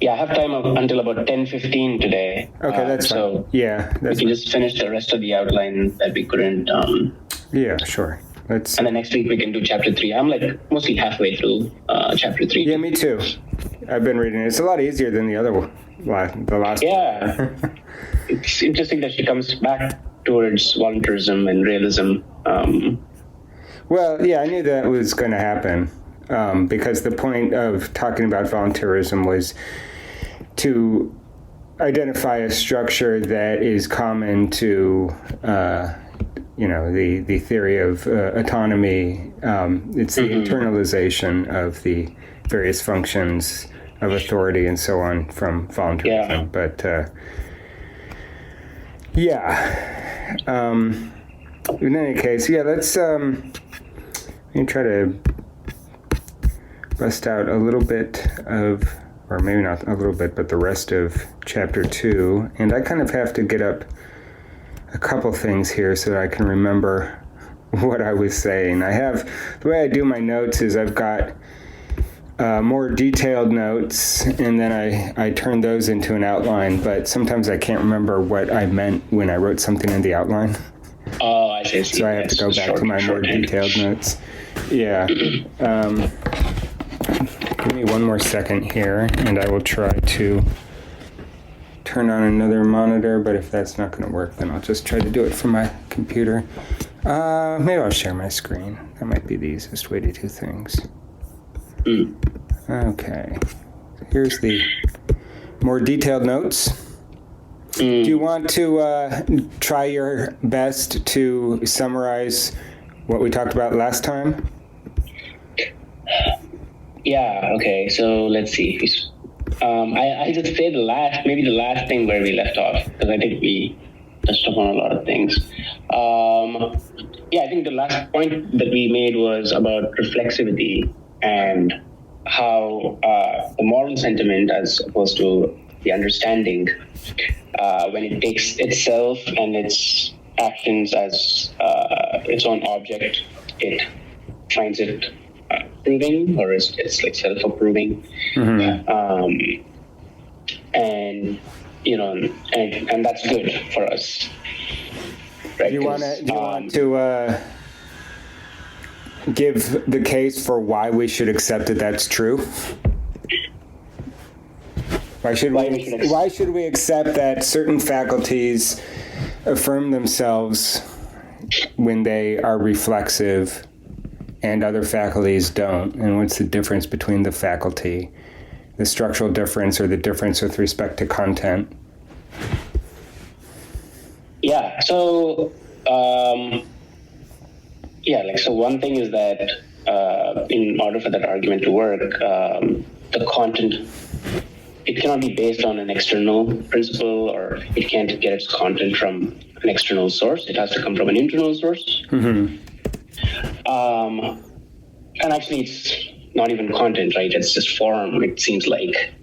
Yeah, I have time until about 10:15 today. Okay, that's fine. So yeah, we can just finish the rest of the outline that we couldn't. Yeah, sure. And then next week we can do chapter 3. I'm like mostly halfway through chapter 3. Yeah, me too. I've been reading it. It's a lot easier than the other one, the last Yeah. one. It's interesting that she comes back towards voluntarism and realism. Well, yeah, I knew that was going to happen because the point of talking about voluntarism was to identify a structure that is common to, the theory of autonomy. It's the internalization of the various functions of authority and so on from voluntarism. Yeah. But, in any case, let's let me try to bust out a little bit of, or maybe not a little bit, but the rest of chapter 2. And I kind of have to get up a couple things here so that I can remember what I was saying. The way I do my notes is I've got more detailed notes, and then I turn those into an outline, but sometimes I can't remember what I meant when I wrote something in the outline. Oh, I see. So I have to go back to my more detailed notes. Yeah. Give me one more second here, and I will try to turn on another monitor, but if that's not going to work, then I'll just try to do it from my computer. Maybe I'll share my screen. That might be the easiest way to do things. Okay. Here's the more detailed notes. Do you want to try your best to summarize what we talked about last time? Yeah, okay. So let's see. I just say the last thing where we left off, because I think we touched upon a lot of things. I think the last point that we made was about reflexivity and how the moral sentiment, as opposed to the understanding, when it takes itself and its actions as its own object, it finds it proving, or it's like self-approving. And that's good for us. Right? Do you want to give the case for why we should accept that that's true? Why should we accept that certain faculties affirm themselves when they are reflexive and other faculties don't? And what's the difference between the faculty, the structural difference, or the difference with respect to content? Yeah. So, so one thing is that in order for that argument to work, the content, it cannot be based on an external principle, or it can't get its content from an external source. It has to come from an internal source. And actually, it's not even content, right? It's just form, it seems like.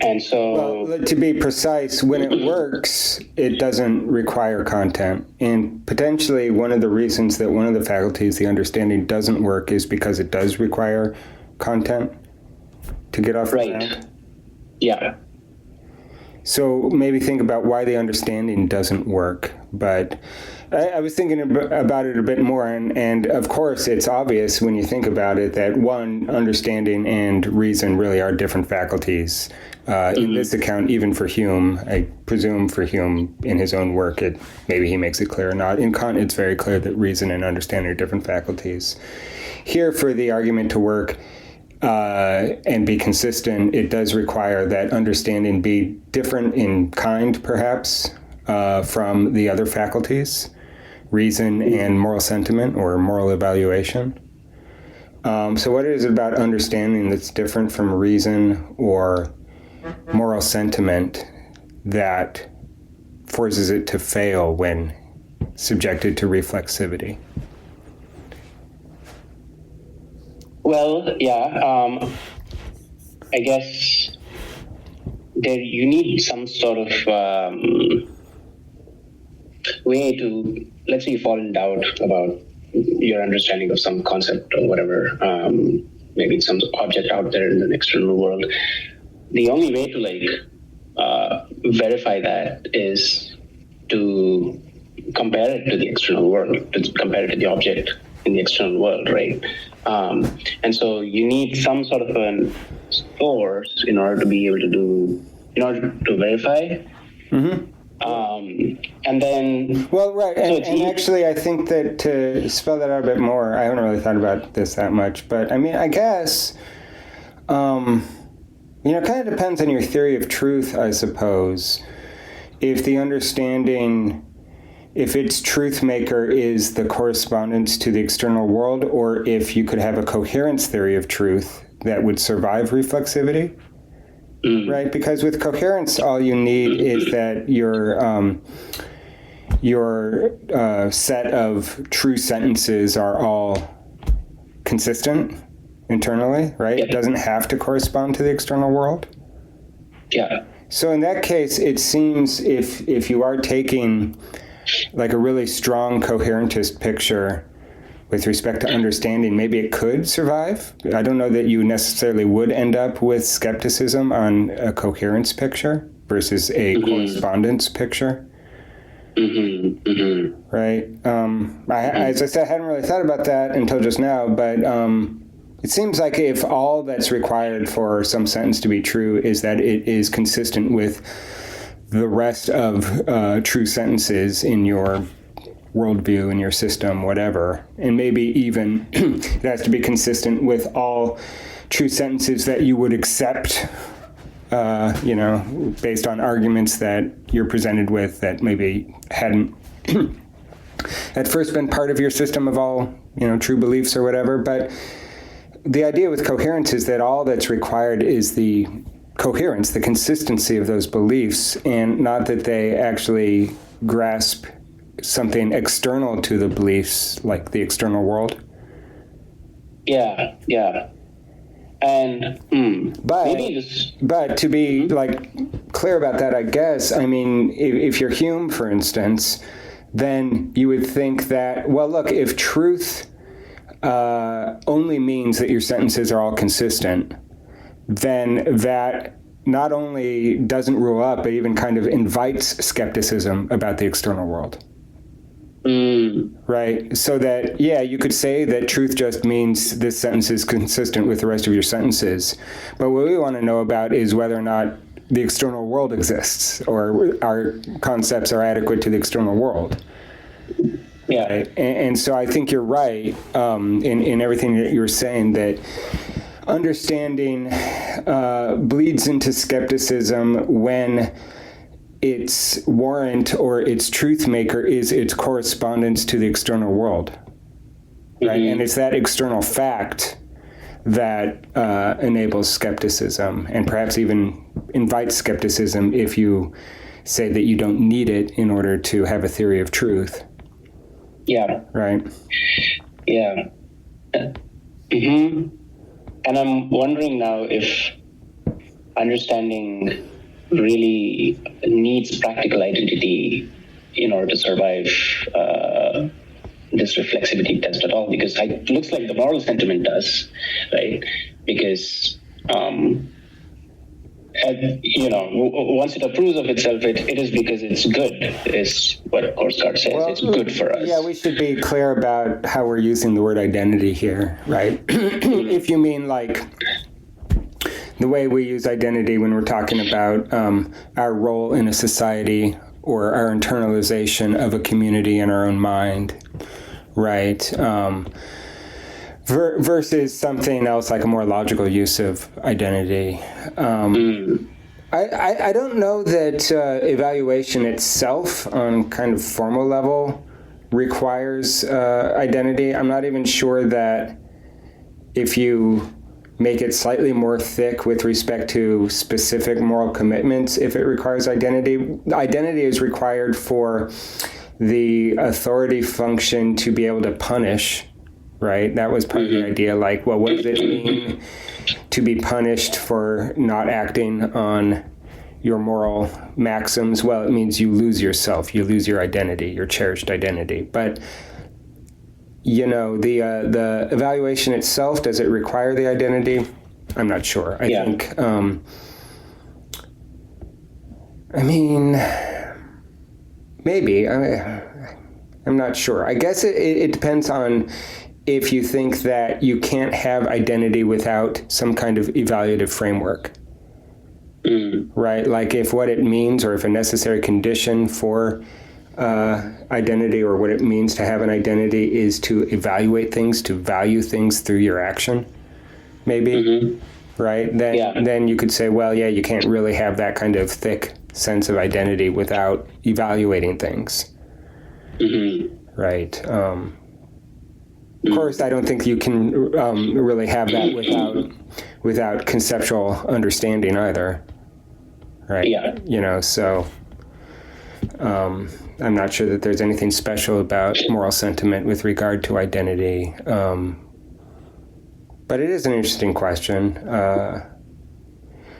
And so... Well, to be precise, when it works, it doesn't require content. And potentially one of the reasons that one of the faculties, the understanding, doesn't work is because it does require content to get off the ground. Yeah. So maybe think about why the understanding doesn't work. But I was thinking about it a bit more, and of course it's obvious when you think about it that one, understanding and reason really are different faculties. In this account, even for Hume, I presume for Hume in his own work, maybe he makes it clear or not. In Kant, it's very clear that reason and understanding are different faculties. Here, for the argument to work and be consistent, it does require that understanding be different in kind, perhaps, from the other faculties, reason and moral sentiment or moral evaluation. So what is it about understanding that's different from reason or moral sentiment that forces it to fail when subjected to reflexivity? Well, I guess you need some sort of way to, let's say you fall in doubt about your understanding of some concept or whatever. maybe it's some object out there in the external world. The only way to verify that is to compare it to the external world, to compare it to the object in the external world, right? And so you need some sort of a source in order to verify. Mm-hmm. And then... Well, right, and actually I think that to spell that out a bit more, I haven't really thought about this that much, but I mean, I guess, it kind of depends on your theory of truth, I suppose. If its truth maker is the correspondence to the external world, or if you could have a coherence theory of truth that would survive reflexivity. Right, because with coherence, all you need is that your set of true sentences are all consistent internally, right? It doesn't have to correspond to the external world. Yeah. So in that case, it seems if you are taking like a really strong coherentist picture with respect to understanding, maybe it could survive. I don't know that you necessarily would end up with skepticism on a coherence picture versus a correspondence picture. Mm-hmm. Mm-hmm. Right? As I said, I hadn't really thought about that until just now, but it seems like if all that's required for some sentence to be true is that it is consistent with the rest of true sentences in your worldview, in your system, whatever, and maybe even it has to be consistent with all true sentences that you would accept, based on arguments that you're presented with that maybe hadn't at first been part of your system of all, true beliefs or whatever. But the idea with coherence is that all that's required is the coherence, the consistency of those beliefs, and not that they actually grasp something external to the beliefs, like the external world. Yeah. And but to be clear about that, I guess, I mean, if you're Hume, for instance, then you would think that, well, look, if truth only means that your sentences are all consistent, then that not only doesn't rule out, but even kind of invites skepticism about the external world. Right? So that, you could say that truth just means this sentence is consistent with the rest of your sentences. But what we want to know about is whether or not the external world exists, or our concepts are adequate to the external world. Yeah. Right? And so I think you're right in everything that you're saying, that understanding bleeds into skepticism when its warrant or its truth maker is its correspondence to the external world, right? Mm-hmm. And it's that external fact that enables skepticism, and perhaps even invites skepticism if you say that you don't need it in order to have a theory of truth. Yeah. Right? Yeah. Mm-hmm. And I'm wondering now if understanding really needs practical identity in order to survive this reflexivity test at all, because it looks like the moral sentiment does, right? Because once it approves of itself, it is because it's good, is what Korsgaard says. Well, it's good for us. Yeah, we should be clear about how we're using the word identity here, right? If you mean the way we use identity when we're talking about our role in a society, or our internalization of a community in our own mind, right? Versus something else, like a more logical use of identity. I don't know that evaluation itself on kind of formal level requires identity. I'm not even sure that if you make it slightly more thick with respect to specific moral commitments, if it requires identity. Identity is required for the authority function to be able to punish, right? That was part of the idea, what does it mean to be punished for not acting on your moral maxims? Well, it means you lose yourself, you lose your identity, your cherished identity. But the evaluation itself, does it require the identity? I'm not sure. I think, maybe. I'm not sure. I guess it depends on if you think that you can't have identity without some kind of evaluative framework. Right? Like if what it means, or if a necessary condition for identity, or what it means to have an identity, is to evaluate things, to value things through your action, maybe, right? Then you could say, well, yeah, you can't really have that kind of thick sense of identity without evaluating things, right? Of course, I don't think you can really have that without conceptual understanding either, right? So I'm not sure that there's anything special about moral sentiment with regard to identity, but it is an interesting question.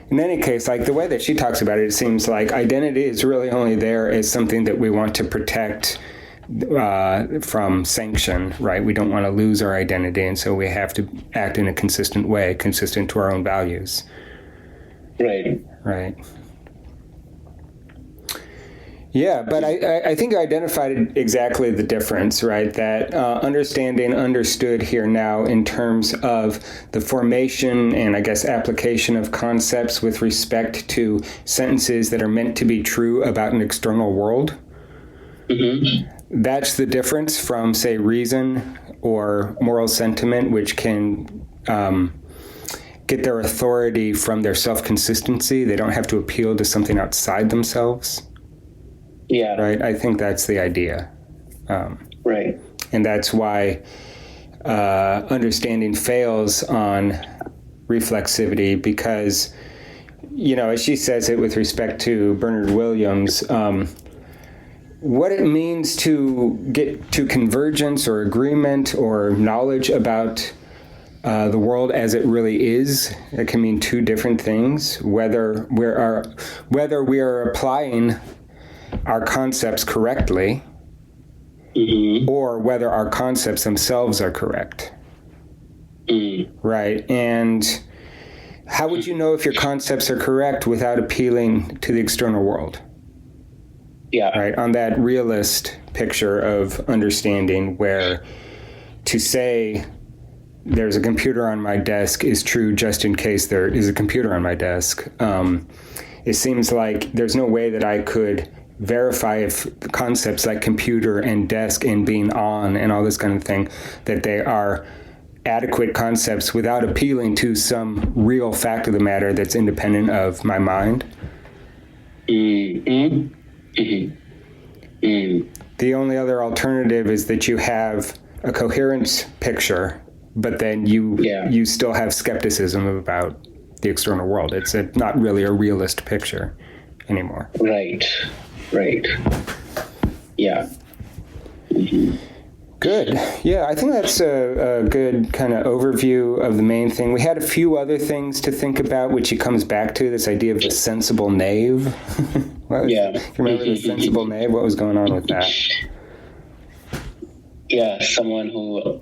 In any case, like the way that she talks about it, it seems like identity is really only there as something that we want to protect from sanction, right? We don't want to lose our identity, and so we have to act in a consistent way, consistent to our own values. Right. Yeah, but I think I identified exactly the difference, right? That understanding understood here now in terms of the formation and, I guess, application of concepts with respect to sentences that are meant to be true about an external world. That's the difference from, say, reason or moral sentiment, which can get their authority from their self-consistency. They don't have to appeal to something outside themselves. Right. I think that's the idea. Right. And that's why understanding fails on reflexivity, because, as she says it with respect to Bernard Williams, what it means to get to convergence or agreement or knowledge about the world as it really is, it can mean two different things. Whether we are applying our concepts correctly, or whether our concepts themselves are correct. Right? And how would you know if your concepts are correct without appealing to the external world? Right? On that realist picture of understanding, where to say there's a computer on my desk is true just in case there is a computer on my desk. It seems like there's no way that I could verify if concepts like computer and desk and being on and all this kind of thing, that they are adequate concepts without appealing to some real fact of the matter that's independent of my mind. The only other alternative is that you have a coherent picture, but then you still have skepticism about the external world. It's not really a realist picture anymore. Right. Yeah. Good. Yeah, I think that's a good kind of overview of the main thing. We had a few other things to think about, which he comes back to, this idea of the sensible knave. You remember the sensible knave? What was going on with that? Yeah, someone who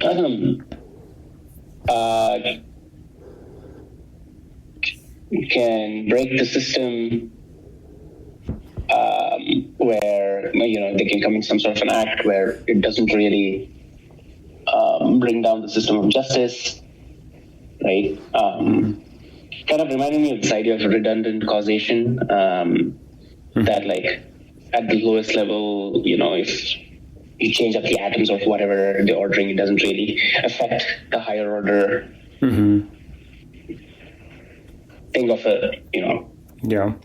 can break the system, where they can commit some sort of an act where it doesn't really bring down the system of justice, right? Kind of reminded me of this idea of redundant causation, that like at the lowest level, if you change up the atoms of whatever the ordering, it doesn't really affect the higher order thing of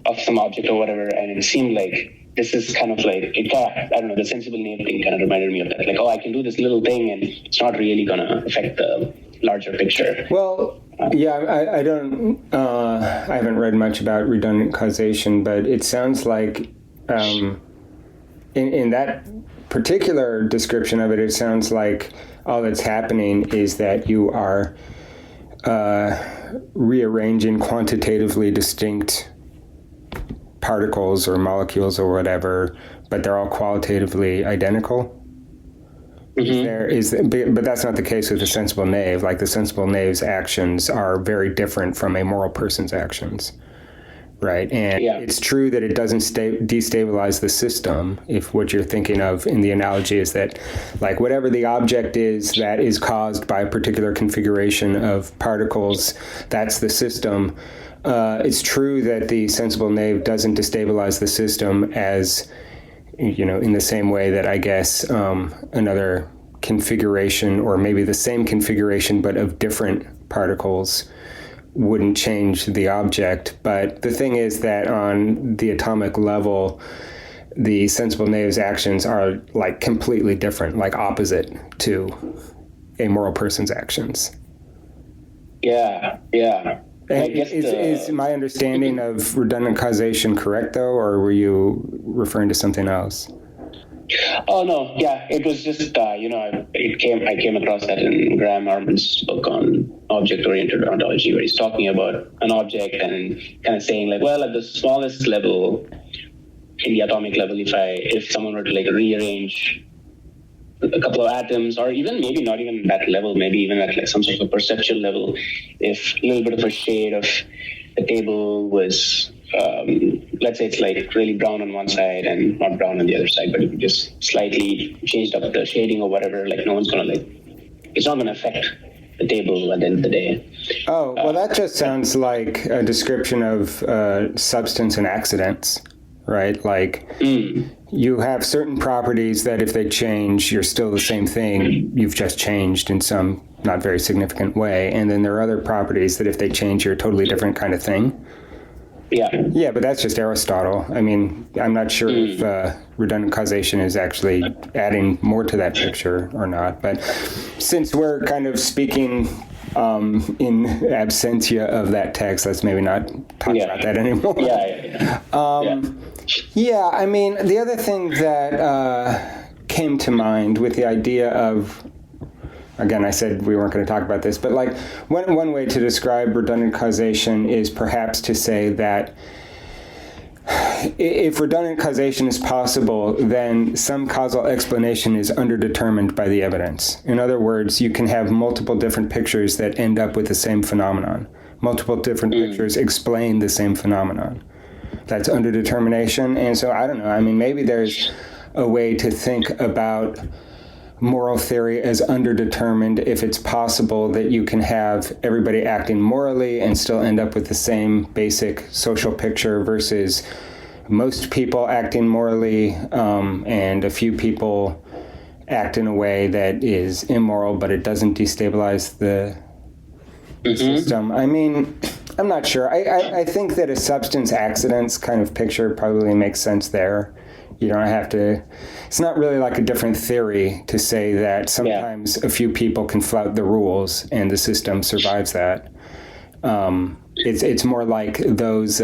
of some object or whatever. And it seemed like this is kind of like, the sensible knave thing kind of reminded me of that. Like, I can do this little thing and it's not really going to affect the larger picture. Well, I don't, I haven't read much about redundant causation, but it sounds like in that particular description of it, it sounds like all that's happening is that you are rearranging quantitatively distinct particles or molecules or whatever, but they're all qualitatively identical. But that's not the case with the sensible knave. Like the sensible knave's actions are very different from a moral person's actions, right? And it's true that it doesn't destabilize the system. If what you're thinking of in the analogy is that, like, whatever the object is that is caused by a particular configuration of particles, that's the system. It's true that the sensible knave doesn't destabilize the system as, in the same way that I guess another configuration, or maybe the same configuration but of different particles, wouldn't change the object. But the thing is that on the atomic level, the sensible knave's actions are like completely different, like opposite to a moral person's actions. Yeah. Is my understanding of redundant causation correct, though, or were you referring to something else? Oh no, yeah, it was just I came across that in Graham Arman's book on object-oriented ontology, where he's talking about an object and kind of saying like, well, at the smallest level, in the atomic level, if someone were to like rearrange a couple of atoms, or even maybe not even that level, maybe even at like some sort of perceptual level, if a little bit of a shade of the table was, let's say it's like really brown on one side and not brown on the other side, but if you just slightly changed up the shading or whatever, like no one's gonna it's not gonna affect the table at the end of the day. Oh, well, that just sounds like a description of substance and accidents, right? Like you have certain properties that if they change, you're still the same thing. You've just changed in some not very significant way. And then there are other properties that if they change, you're a totally different kind of thing. Yeah, but that's just Aristotle. I mean, I'm not sure if redundant causation is actually adding more to that picture or not. But since we're kind of speaking in absentia of that text, let's maybe not talk about that anymore. Yeah, I mean, the other thing that came to mind with the idea of, again, I said we weren't going to talk about this, but like one way to describe redundant causation is perhaps to say that if redundant causation is possible, then some causal explanation is underdetermined by the evidence. In other words, you can have multiple different pictures that end up with the same phenomenon. Multiple different pictures explain the same phenomenon. That's underdetermination. And so, I don't know, I mean, maybe there's a way to think about moral theory as underdetermined if it's possible that you can have everybody acting morally and still end up with the same basic social picture versus most people acting morally and a few people act in a way that is immoral, but it doesn't destabilize the system. I mean, I'm not sure. I think that a substance accidents kind of picture probably makes sense there. You don't have to, it's not really like a different theory to say that sometimes a few people can flout the rules and the system survives that. It's more like those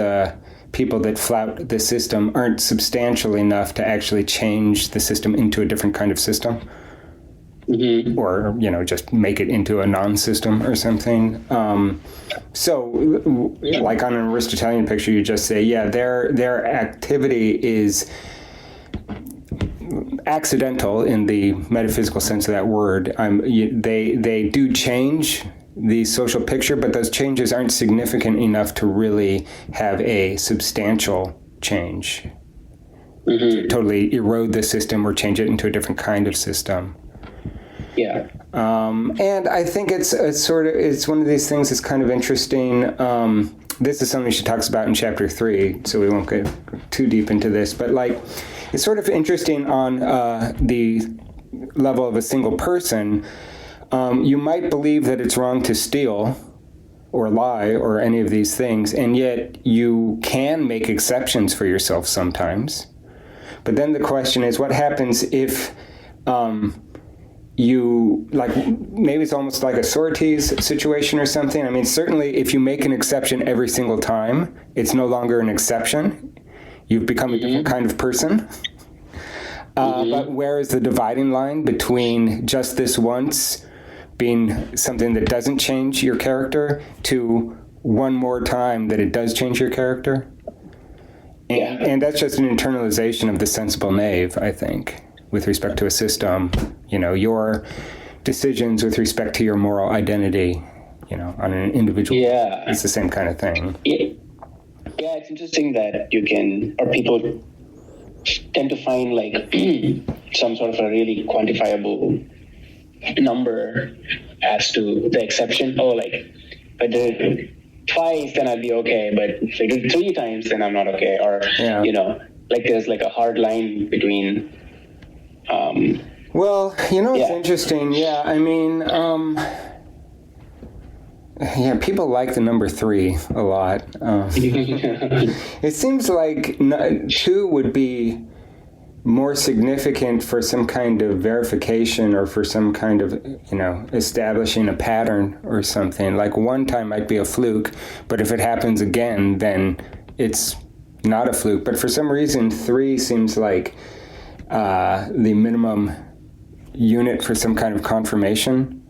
people that flout the system aren't substantial enough to actually change the system into a different kind of system. Or, just make it into a non-system or something. So, like on an Aristotelian picture, you just say, their activity is accidental in the metaphysical sense of that word. They do change the social picture, but those changes aren't significant enough to really have a substantial change. To totally erode the system or change it into a different kind of system. Yeah. And I think it's one of these things that's kind of interesting. This is something she talks about in chapter 3, so we won't get too deep into this, but like, it's sort of interesting on the level of a single person. You might believe that it's wrong to steal or lie or any of these things, and yet you can make exceptions for yourself sometimes. But then the question is, what happens if you, like, maybe it's almost like a Socrates situation or something. I mean, certainly if you make an exception every single time, it's no longer an exception. You've become a different kind of person. But where is the dividing line between just this once being something that doesn't change your character to one more time that it does change your character? And that's just an internalization of the sensible knave, I think. with respect to a system, your decisions with respect to your moral identity, on an individual. Yeah. It's the same kind of thing. Yeah, it's interesting that people tend to find like some sort of a really quantifiable number as to the exception. Oh, like if I did it twice, then I'd be okay, but if I did it 3 times, then I'm not okay. Or, like there's like a hard line between... it's interesting. Yeah, I mean... people like the number 3 a lot. It seems like 2 would be more significant for some kind of verification or for some kind of, establishing a pattern or something. Like 1 time might be a fluke, but if it happens again, then it's not a fluke. But for some reason, 3 seems like the minimum unit for some kind of confirmation.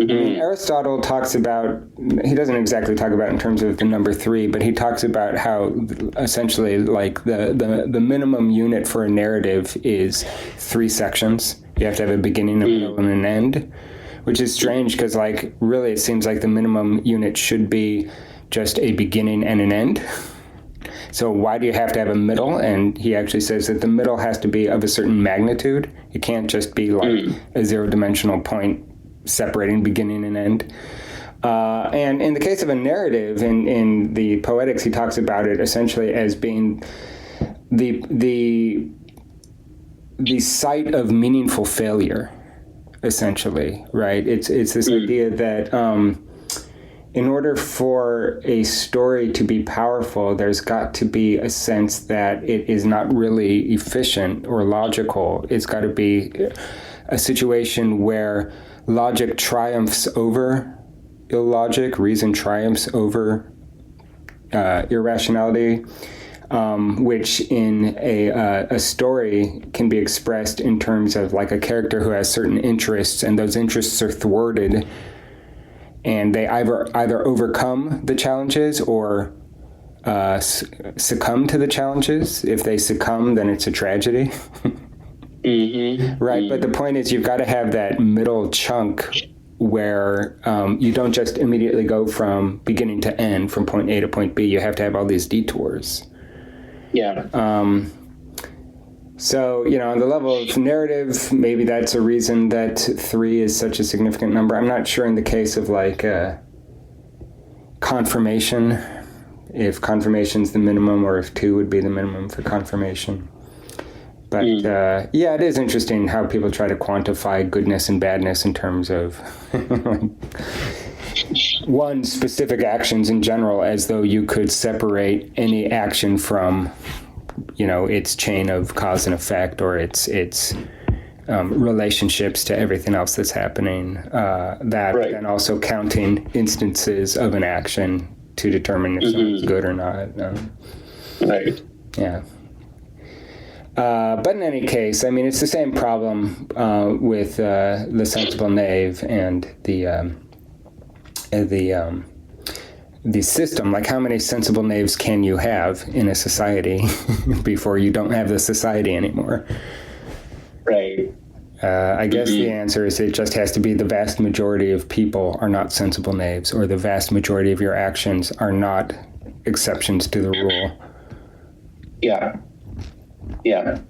I mean, Aristotle talks about, he doesn't exactly talk about it in terms of the number 3, but he talks about how essentially like the minimum unit for a narrative is 3 sections. You have to have a beginning, a middle, and an end, which is strange because like really it seems like the minimum unit should be just a beginning and an end. So why do you have to have a middle? And he actually says that the middle has to be of a certain magnitude. It can't just be like a 0-dimensional point separating beginning and end. And in the case of a narrative, in the Poetics, he talks about it essentially as being the site of meaningful failure, essentially, right? It's this idea that in order for a story to be powerful, there's got to be a sense that it is not really efficient or logical. It's got to be a situation where logic triumphs over illogic, reason triumphs over irrationality, which in a story can be expressed in terms of like a character who has certain interests, and those interests are thwarted, and they either overcome the challenges or succumb to the challenges. If they succumb, then it's a tragedy. Right, but the point is you've got to have that middle chunk where you don't just immediately go from beginning to end, from point A to point B. You have to have all these detours. Yeah. So, on the level of narrative, maybe that's a reason that 3 is such a significant number. I'm not sure in the case of like confirmation, if confirmation's the minimum or if 2 would be the minimum for confirmation. But it is interesting how people try to quantify goodness and badness in terms of one specific actions in general, as though you could separate any action from, its chain of cause and effect or its relationships to everything else that's happening. And also counting instances of an action to determine if something's good or not. Right. Yeah. But in any case, I mean, it's the same problem with the sensible knave and the system. Like, how many sensible knaves can you have in a society before you don't have the society anymore? Right. I guess the answer is it just has to be the vast majority of people are not sensible knaves, or the vast majority of your actions are not exceptions to the rule. Yeah. Yeah.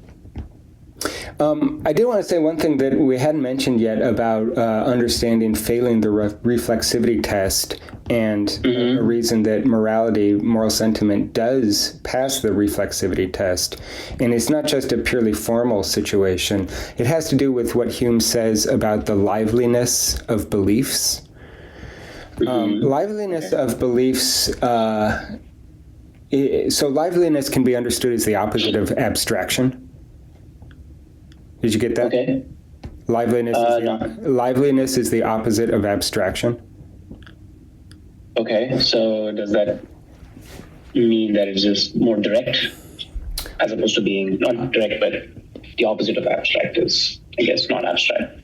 I do want to say one thing that we hadn't mentioned yet about understanding failing the reflexivity test, and a reason that moral sentiment does pass the reflexivity test. And it's not just a purely formal situation. It has to do with what Hume says about the liveliness of beliefs. Liveliness of beliefs... So liveliness can be understood as the opposite of abstraction. Did you get that? Okay. Liveliness is the opposite of abstraction. Okay, so does that mean that it's just more direct, as opposed to being not direct, but the opposite of abstract is, I guess, not abstract,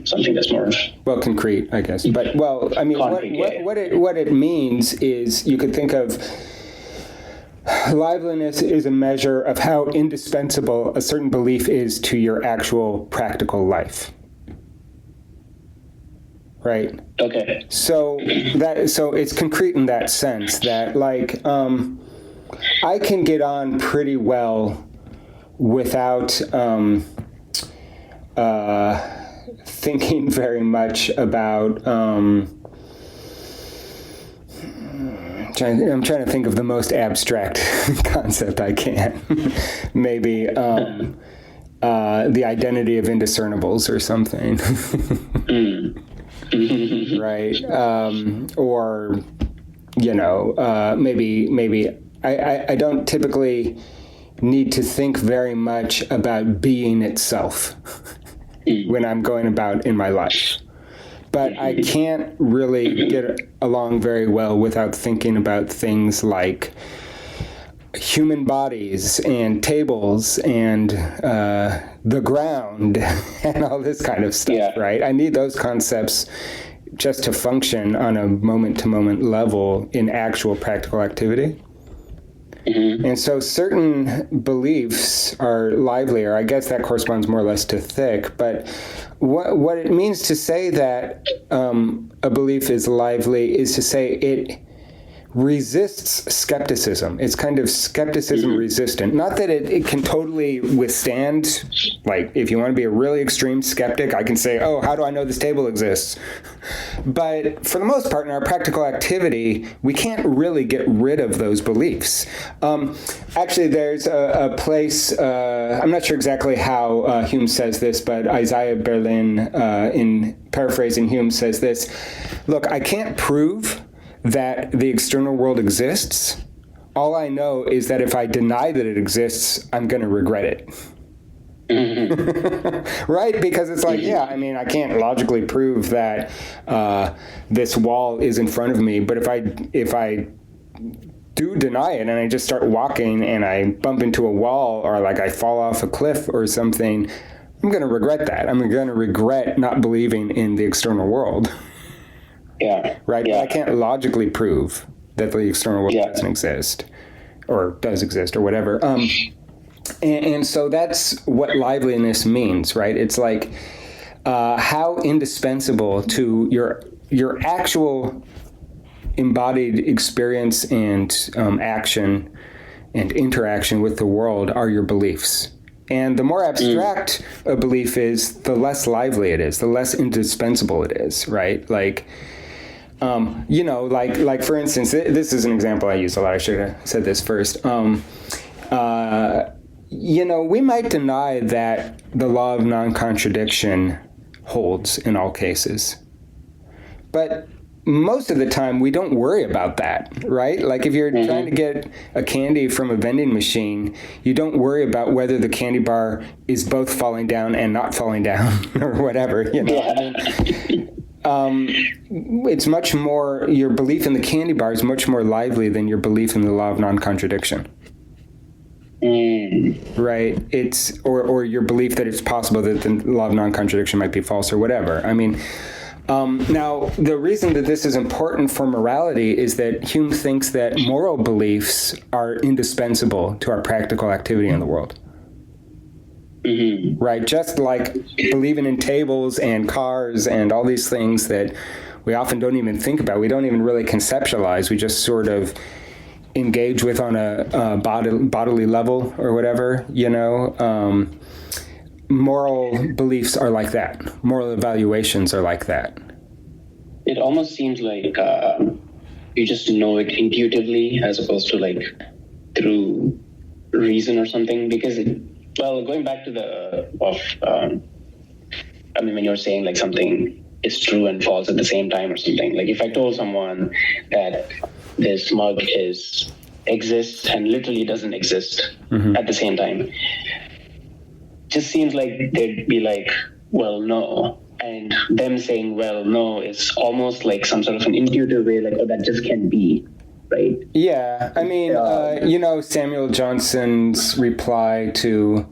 something that's more... Well, concrete, I guess. But, well, I mean, what it means is you could think of... liveliness is a measure of how indispensable a certain belief is to your actual practical life. Right? Okay. So it's concrete in that sense that, like, I can get on pretty well without thinking very much about. I'm trying to think of the most abstract concept I can. Maybe the identity of indiscernibles or something. Right? Or, maybe I don't typically need to think very much about being itself when I'm going about in my life. But I can't really get along very well without thinking about things like human bodies and tables and the ground and all this kind of stuff, right? I need those concepts just to function on a moment-to-moment level in actual practical activity. Mm-hmm. And so certain beliefs are livelier. I guess that corresponds more or less to thick, but what it means to say that a belief is lively is to say it resists skepticism. It's kind of skepticism resistant. Not that it can totally withstand, like, if you want to be a really extreme skeptic, I can say, oh, how do I know this table exists? But for the most part, in our practical activity, we can't really get rid of those beliefs. Actually, there's a place, I'm not sure exactly how Hume says this, but Isaiah Berlin, in paraphrasing Hume, says this: look, I can't prove that the external world exists. All I know is that if I deny that it exists, I'm going to regret it. Mm-hmm. Right? Because it's like, I can't logically prove that this wall is in front of me, but if I do deny it and I just start walking and I bump into a wall or like I fall off a cliff or something, I'm going to regret that. I'm going to regret not believing in the external world. Yeah. Right? Yeah. But I can't logically prove that the external world doesn't exist or does exist or whatever. And so that's what liveliness means, right? It's like how indispensable to your actual embodied experience and action and interaction with the world are your beliefs. And the more abstract a belief is, the less lively it is, the less indispensable it is, right? Like, like for instance, this is an example I use a lot. I should have said this first. We might deny that the law of non-contradiction holds in all cases. But most of the time, we don't worry about that, right? Like if you're trying to get a candy from a vending machine, you don't worry about whether the candy bar is both falling down and not falling down or whatever, it's much more, your belief in the candy bar is much more lively than your belief in the law of non-contradiction. Right? It's, or your belief that it's possible that the law of non-contradiction might be false or whatever. Now, the reason that this is important for morality is that Hume thinks that moral beliefs are indispensable to our practical activity in the world. Mm-hmm. Right? Just like believing in tables and cars and all these things that we often don't even think about. We don't even really conceptualize. We just sort of engage with on a bodily level or whatever, Moral beliefs are like that. Moral evaluations are like that. It almost seems like you just know it intuitively as opposed to like through reason or something. Because, going back to when you're saying like something is true and false at the same time or something. Like if I told someone that this mug exists and literally doesn't exist at the same time, just seems like they'd be like, well, no. And them saying, well, no, is almost like some sort of an intuitive way, like, oh, that just can't be, right? Yeah. Samuel Johnson's reply to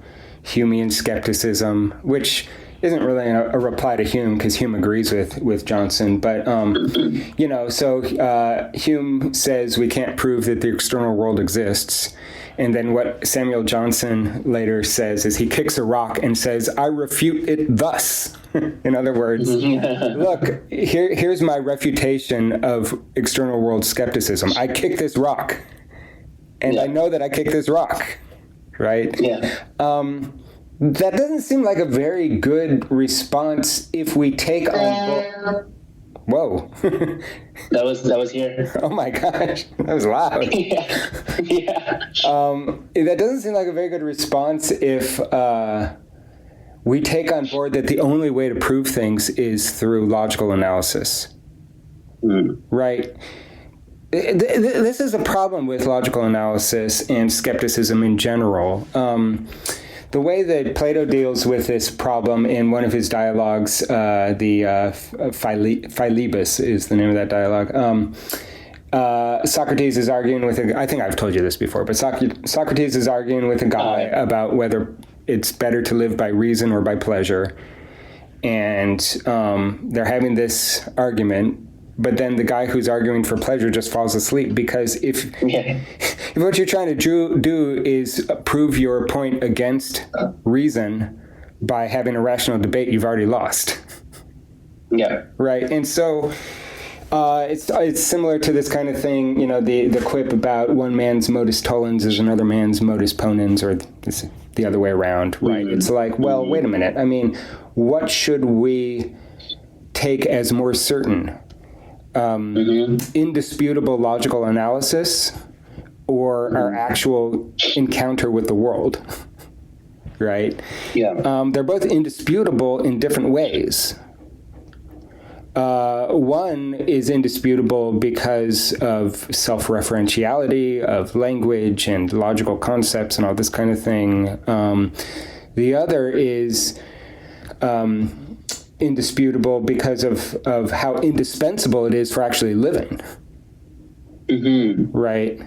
Humean skepticism, which, isn't really a reply to Hume, because Hume agrees with Johnson. But, so Hume says we can't prove that the external world exists. And then what Samuel Johnson later says is he kicks a rock and says, I refute it thus. In other words, look, here's my refutation of external world skepticism. I kick this rock. And I know that I kicked this rock. Right? Yeah. That doesn't seem like a very good response if we take on board. Whoa. That was here. Oh my gosh. That was loud. Yeah. That doesn't seem like a very good response if we take on board that the only way to prove things is through logical analysis. Right? This is a problem with logical analysis and skepticism in general. The way that Plato deals with this problem in one of his dialogues, the Philebus is the name of that dialogue. Socrates is arguing with I think I've told you this before, but Socrates is arguing with a guy about whether it's better to live by reason or by pleasure. And they're having this argument. But then the guy who's arguing for pleasure just falls asleep, because if what you're trying to do is prove your point against reason by having a rational debate, you've already lost. Yeah. Right. And so it's similar to this kind of thing, the quip about one man's modus tollens is another man's modus ponens, or it's the other way around. Right. Mm-hmm. It's like, well, wait a minute. I mean, what should we take as more certain? Indisputable logical analysis or our actual encounter with the world, right? Yeah. They're both indisputable in different ways. One is indisputable because of self-referentiality of language and logical concepts and all this kind of thing. The other is indisputable because of how indispensable it is for actually living. Right?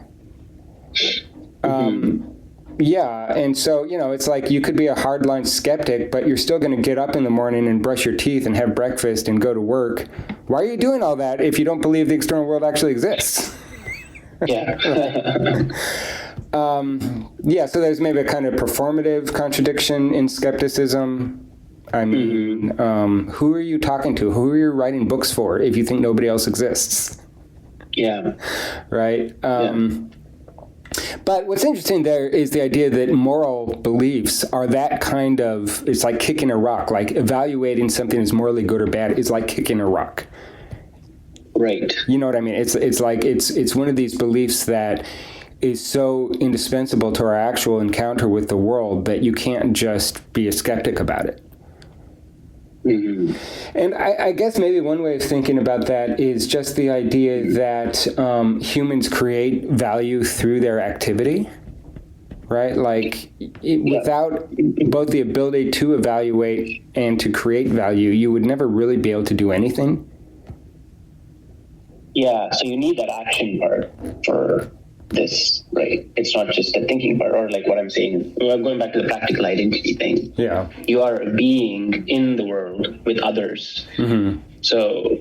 Yeah, and so, it's like you could be a hardline skeptic, but you're still going to get up in the morning and brush your teeth and have breakfast and go to work. Why are you doing all that if you don't believe the external world actually exists? Yeah. So there's maybe a kind of performative contradiction in skepticism. I mean, who are you talking to? Who are you writing books for if you think nobody else exists? Yeah. Right? But what's interesting there is the idea that moral beliefs are that kind of, it's like kicking a rock, like evaluating something as morally good or bad is like kicking a rock. Right. You know what I mean? It's like, it's one of these beliefs that is so indispensable to our actual encounter with the world that you can't just be a skeptic about it. And I guess maybe one way of thinking about that is just the idea that humans create value through their activity, right? Like without both the ability to evaluate and to create value, you would never really be able to do anything. Yeah, so you need that action part for this, right? It's not just a thinking part, or like what I'm saying, going back to the practical identity thing. Yeah. You are a being in the world with others. So,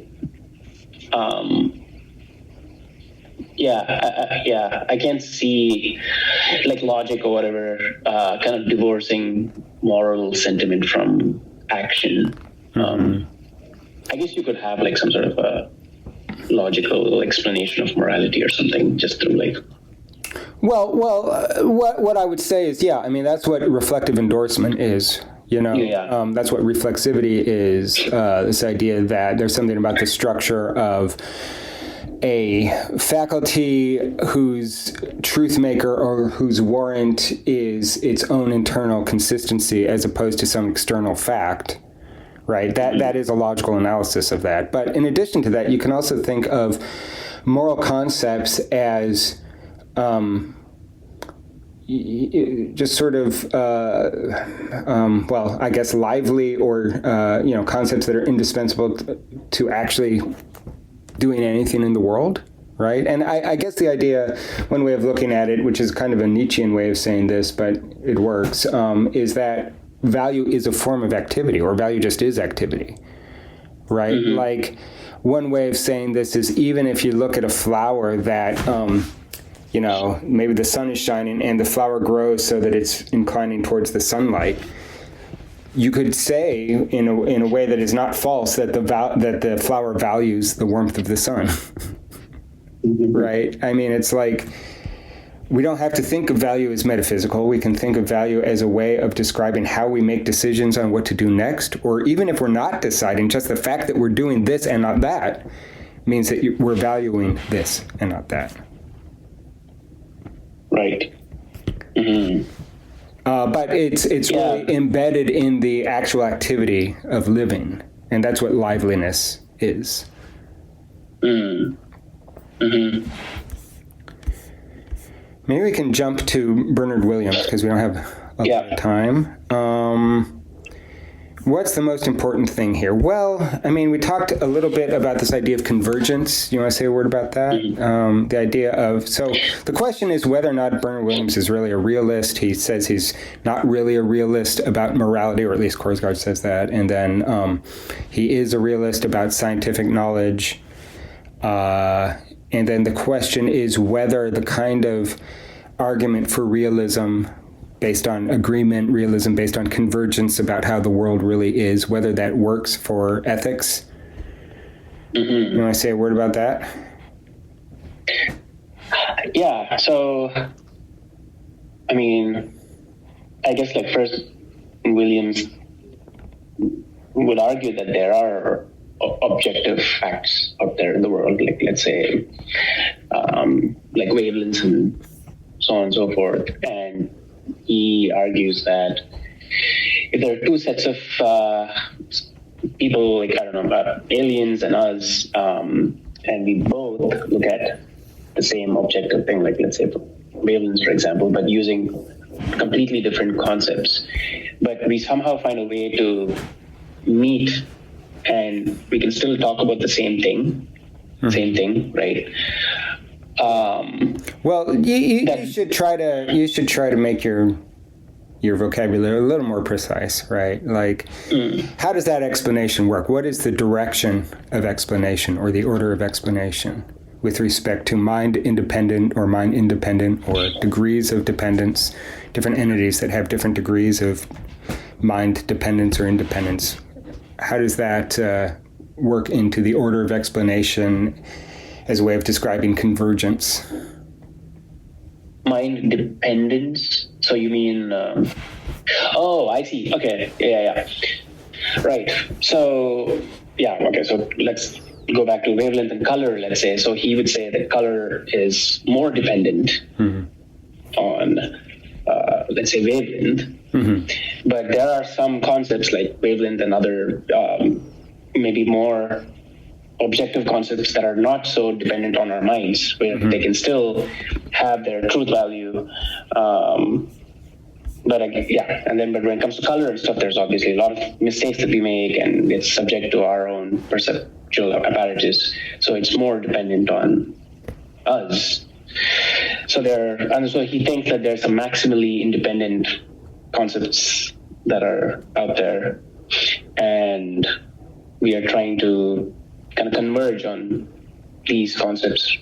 I can't see like logic or whatever kind of divorcing moral sentiment from action. I guess you could have like some sort of a logical explanation of morality or something just through like. Well, what I would say is, I mean, that's what reflective endorsement is, that's what reflexivity is, this idea that there's something about the structure of a faculty whose truth maker or whose warrant is its own internal consistency as opposed to some external fact. Right, that is a logical analysis of that. But in addition to that, you can also think of moral concepts as just sort of, I guess lively or, concepts that are indispensable to actually doing anything in the world, right? And I guess the idea, one way of looking at it, which is kind of a Nietzschean way of saying this, but it works, is that value is a form of activity, or value just is activity, right? Mm-hmm. Like, one way of saying this is, even if you look at a flower that, maybe the sun is shining and the flower grows so that it's inclining towards the sunlight, you could say in a way that is not false that the flower values the warmth of the sun, Mm-hmm. right? I mean, it's like, we don't have to think of value as metaphysical. We can think of value as a way of describing how we make decisions on what to do next, or even if we're not deciding, just the fact that we're doing this and not that means that we're valuing this and not that. Right. Mm-hmm. But it's really embedded in the actual activity of living, and that's what liveliness is. Mm. Mm-hmm. Maybe we can jump to Bernard Williams, because we don't have a lot of time. What's the most important thing here? Well, I mean, we talked a little bit about this idea of convergence. You want to say a word about that? Mm-hmm. The idea of, so the question is whether or not Bernard Williams is really a realist. He says he's not really a realist about morality, or at least Korsgaard says that. And then he is a realist about scientific knowledge. And then the question is whether the kind of argument for realism based on agreement, realism based on convergence about how the world really is, whether that works for ethics. Mm-hmm. You want to say a word about that? Yeah, so, I mean, I guess, like, first, Williams would argue that there are objective facts out there in the world, like, let's say, like wavelengths and so on and so forth. And he argues that if there are two sets of people, like, I don't know, aliens and us, and we both look at the same objective thing, like, let's say, wavelengths, for example, but using completely different concepts, but we somehow find a way to meet, and we can still talk about the same thing, right? Well, you should try to make your vocabulary a little more precise, right? Like, how does that explanation work? What is the direction of explanation, or the order of explanation, with respect to mind-independent or mind-independent, or degrees of dependence, different entities that have different degrees of mind dependence or independence? How does that work into the order of explanation as a way of describing convergence? Mind dependence? So you mean... oh, I see. Okay. Yeah. Right. So, so let's go back to wavelength and color, let's say. So he would say that color is more dependent on, let's say, wavelength. Mm-hmm. But there are some concepts like wavelength and other maybe more objective concepts that are not so dependent on our minds, where they can still have their truth value. But when it comes to color and stuff, there's obviously a lot of mistakes that we make, and it's subject to our own perceptual apparatus. So it's more dependent on us. So he thinks that there's some maximally independent concepts that are out there, and we are trying to kind of converge on these concepts.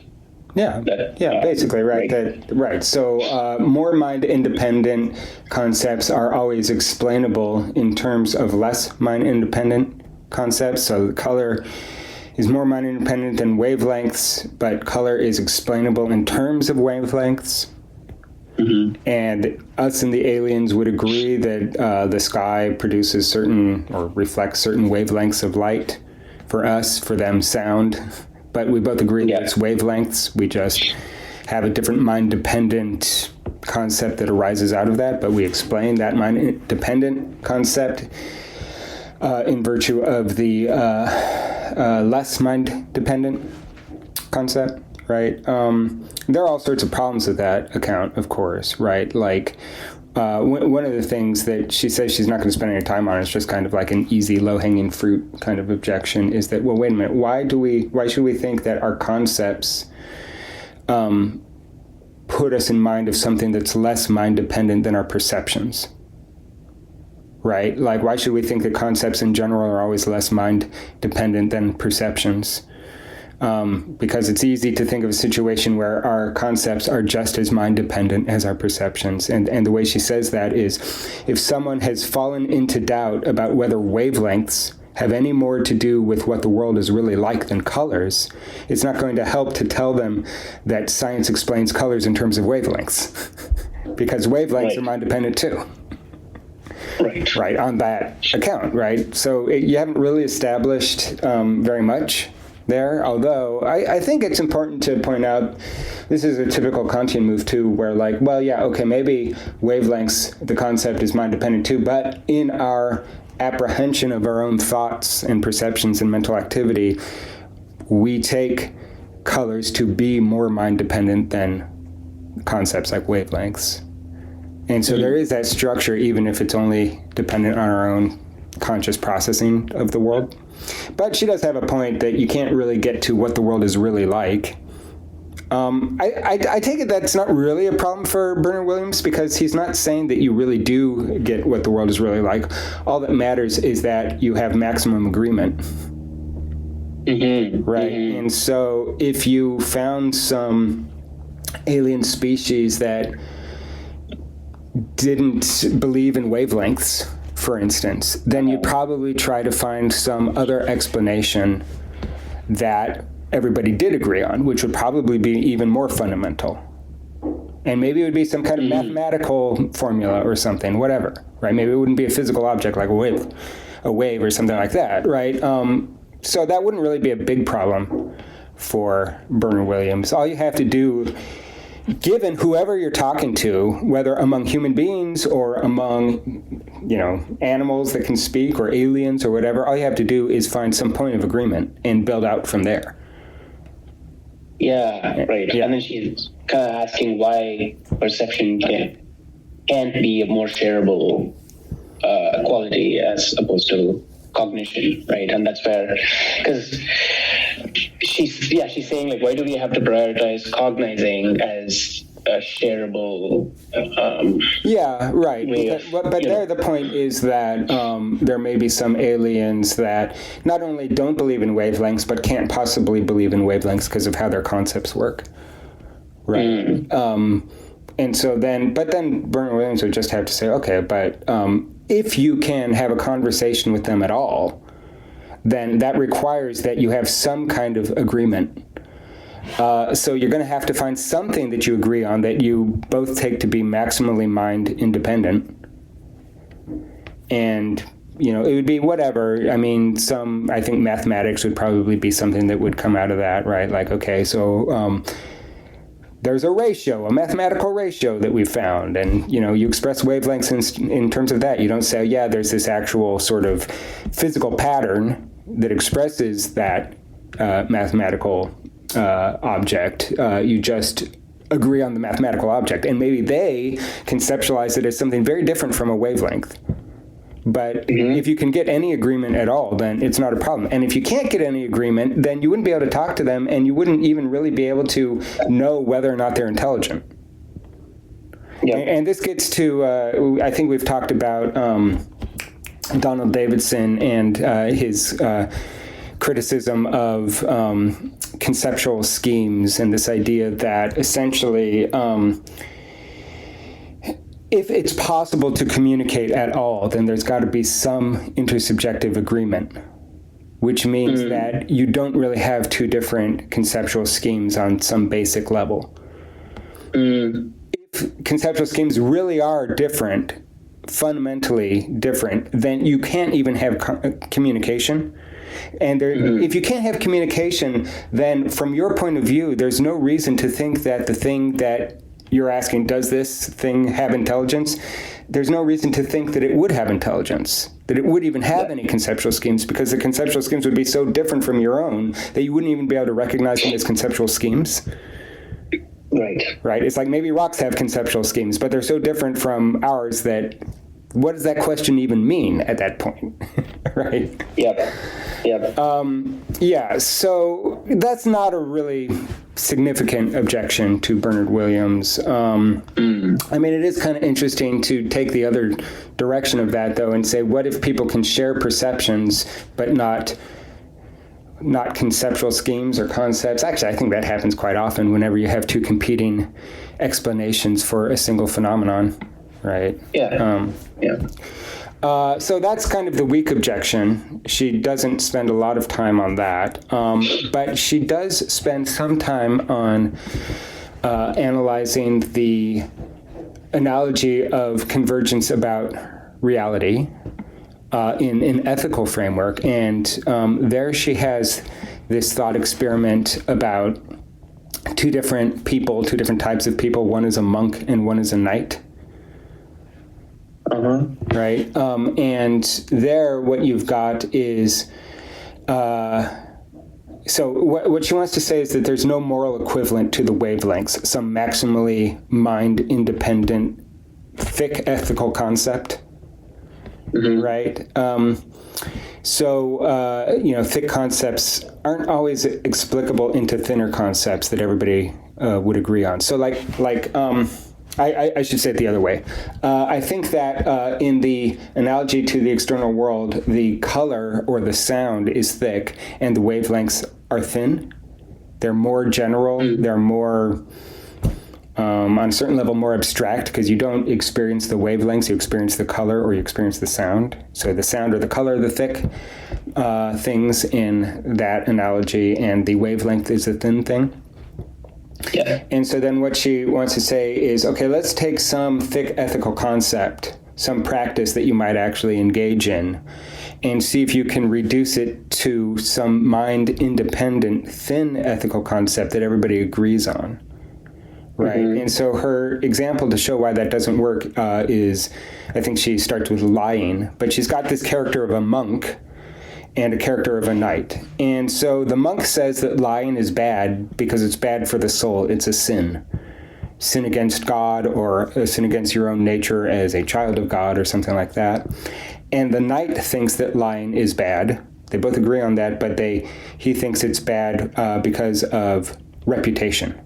Basically, right. So more mind-independent concepts are always explainable in terms of less mind-independent concepts. So color is more mind-independent than wavelengths, but color is explainable in terms of wavelengths. Mm-hmm. And us and the aliens would agree that the sky produces certain, or reflects certain wavelengths of light. For us, for them, sound. But we both agree that it's wavelengths. We just have a different mind-dependent concept that arises out of that, but we explain that mind-dependent concept in virtue of the less mind-dependent concept, right? There are all sorts of problems with that account, of course, right? Like, one of the things that she says she's not going to spend any time on, is just kind of like an easy, low-hanging fruit kind of objection, is that, well, wait a minute, why should we think that our concepts put us in mind of something that's less mind-dependent than our perceptions? right? Like, why should we think that concepts in general are always less mind-dependent than perceptions? Because it's easy to think of a situation where our concepts are just as mind-dependent as our perceptions. And the way she says that is, if someone has fallen into doubt about whether wavelengths have any more to do with what the world is really like than colors, it's not going to help to tell them that science explains colors in terms of wavelengths, because wavelengths are mind-dependent too. Right, on that account, right? So you haven't really established very much there, although I think it's important to point out, this is a typical Kantian move too, where like, well, yeah, okay, maybe wavelengths, the concept is mind-dependent too, but in our apprehension of our own thoughts and perceptions and mental activity, we take colors to be more mind-dependent than concepts like wavelengths. And so there is that structure, even if it's only dependent on our own conscious processing of the world. But she does have a point that you can't really get to what the world is really like. I take it that's not really a problem for Bernard Williams, because he's not saying that you really do get what the world is really like. All that matters is that you have maximum agreement. Mm-hmm. Right? Mm-hmm. And so if you found some alien species that didn't believe in wavelengths, for instance, then you'd probably try to find some other explanation that everybody did agree on, which would probably be even more fundamental. And maybe it would be some kind of mathematical formula or something, whatever, right? Maybe it wouldn't be a physical object like a wave or something like that, right? So that wouldn't really be a big problem for Bernard Williams. All you have to do, given whoever you're talking to, whether among human beings or among, animals that can speak or aliens or whatever, all you have to do is find some point of agreement and build out from there. Yeah, right. Yeah. And then she's kind of asking why perception can't be a more shareable quality as opposed to cognition, right? And that's fair, because she's saying, like, why do we have to prioritize cognizing as a shareable yeah, right. But there the point is that there may be some aliens that not only don't believe in wavelengths, but can't possibly believe in wavelengths because of how their concepts work. Right. And so then Bernard Williams would just have to say, okay, but if you can have a conversation with them at all, then that requires that you have some kind of agreement. So you're going to have to find something that you agree on that you both take to be maximally mind independent. And, it would be whatever. I mean, I think mathematics would probably be something that would come out of that, right? Like, okay, so there's a mathematical ratio that we found. And, you express wavelengths in terms of that. You don't say, yeah, there's this actual sort of physical pattern that expresses that mathematical object. You just agree on the mathematical object, and maybe they conceptualize it as something very different from a wavelength. But if you can get any agreement at all, then it's not a problem. And if you can't get any agreement, then you wouldn't be able to talk to them, and you wouldn't even really be able to know whether or not they're intelligent. Yep. And this gets to, I think we've talked about Donald Davidson and his criticism of conceptual schemes, and this idea that essentially if it's possible to communicate at all, then there's got to be some intersubjective agreement, which means that you don't really have two different conceptual schemes on some basic level. If conceptual schemes really are different, fundamentally different, then you can't even have communication. And if you can't have communication, then from your point of view, there's no reason to think that the thing that you're asking, does this thing have intelligence? There's no reason to think that it would have intelligence, that it would even have any conceptual schemes, because the conceptual schemes would be so different from your own that you wouldn't even be able to recognize them as conceptual schemes. Right. It's like maybe rocks have conceptual schemes, but they're so different from ours that what does that question even mean at that point? Right? Yep. Yeah, so that's not a really significant objection to Bernard Williams. I mean, it is kind of interesting to take the other direction of that, though, and say, what if people can share perceptions, but not conceptual schemes or concepts? Actually, I think that happens quite often whenever you have two competing explanations for a single phenomenon, right? Yeah. So that's kind of the weak objection. She doesn't spend a lot of time on that, but she does spend some time on analyzing the analogy of convergence about reality in an ethical framework. And there she has this thought experiment about two different people, two different types of people. One is a monk and one is a knight. Right? And there what you've got is, so what she wants to say is that there's no moral equivalent to the wavelengths, some maximally mind-independent, thick ethical concept, right? Thick concepts aren't always explicable into thinner concepts that everybody would agree on. So I should say it the other way. I think that in the analogy to the external world, the color or the sound is thick and the wavelengths are thin. They're more general. They're more, on a certain level, more abstract because you don't experience the wavelengths. You experience the color or you experience the sound. So the sound or the color are the thick things in that analogy, and the wavelength is the thin thing. Yeah. And so then what she wants to say is, okay, let's take some thick ethical concept, some practice that you might actually engage in, and see if you can reduce it to some mind-independent, thin ethical concept that everybody agrees on. Right. And so her example to show why that doesn't work is, I think she starts with lying, but she's got this character of a monk and a character of a knight. And so the monk says that lying is bad because it's bad for the soul. It's a sin. Sin against God, or a sin against your own nature as a child of God, or something like that. And the knight thinks that lying is bad. They both agree on that, but he thinks it's bad because of reputation.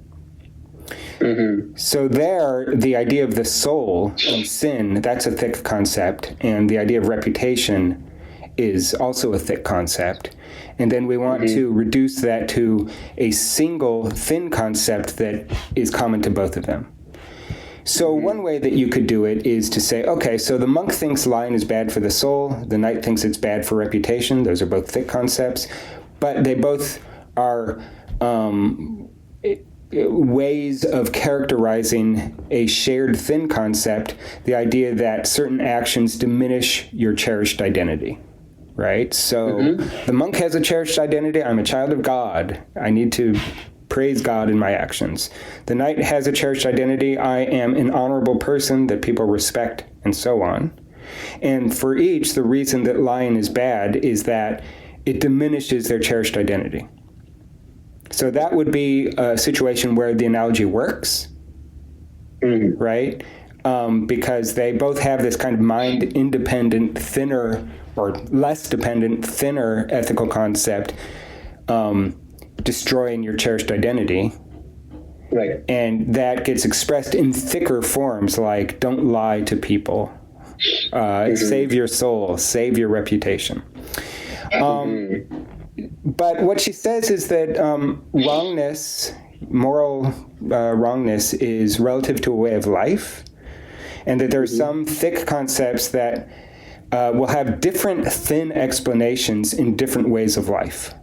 So there, the idea of the soul and sin, that's a thick concept. And the idea of reputation is also a thick concept. And then we want to reduce that to a single thin concept that is common to both of them. So one way that you could do it is to say, okay, so the monk thinks lying is bad for the soul, the knight thinks it's bad for reputation. Those are both thick concepts, but they both are ways of characterizing a shared thin concept, the idea that certain actions diminish your cherished identity. Right? So the monk has a cherished identity. I'm a child of God. I need to praise God in my actions. The knight has a cherished identity. I am an honorable person that people respect, and so on. And for each, the reason that lying is bad is that it diminishes their cherished identity. So that would be a situation where the analogy works, right? Because they both have this kind of mind-independent, thinner, or less dependent, thinner ethical concept, destroying your cherished identity. Right. And that gets expressed in thicker forms like, don't lie to people, save your soul, save your reputation. But what she says is that wrongness, moral wrongness, is relative to a way of life, and that there are some thick concepts that will have different thin explanations in different ways of life.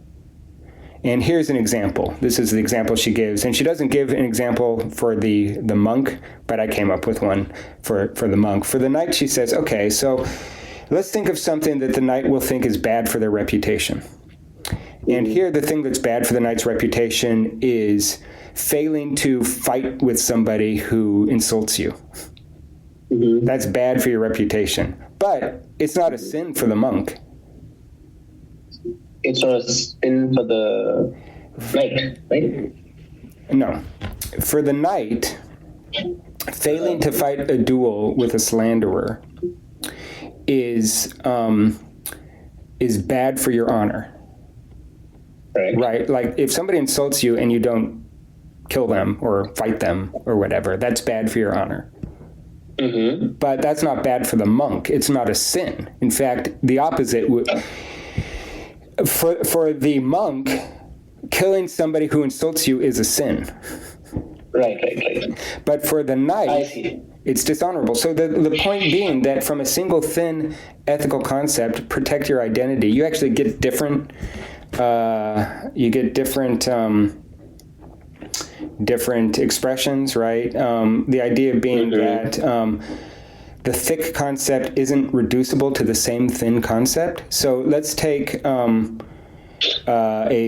And here's an example. This is the example she gives. And she doesn't give an example for the monk, but I came up with one for the monk. For the knight, she says, okay, so let's think of something that the knight will think is bad for their reputation. And here, the thing that's bad for the knight's reputation is failing to fight with somebody who insults you. That's bad for your reputation. But it's not a sin for the monk. It's not a sin for the knight, right? No. For the knight, failing to fight a duel with a slanderer is bad for your honor. Right. Right? Like, if somebody insults you and you don't kill them or fight them or whatever. That's bad for your honor. Mm-hmm. But that's not bad for the monk. It's not a sin. In fact, the opposite. For the monk, killing somebody who insults you is a sin. Right. But for the I knight, see. it's dishonorable. So the point being that from a single thin ethical concept, protect your identity, you actually get different. Different expressions, right? The idea being that the thick concept isn't reducible to the same thin concept. So let's take a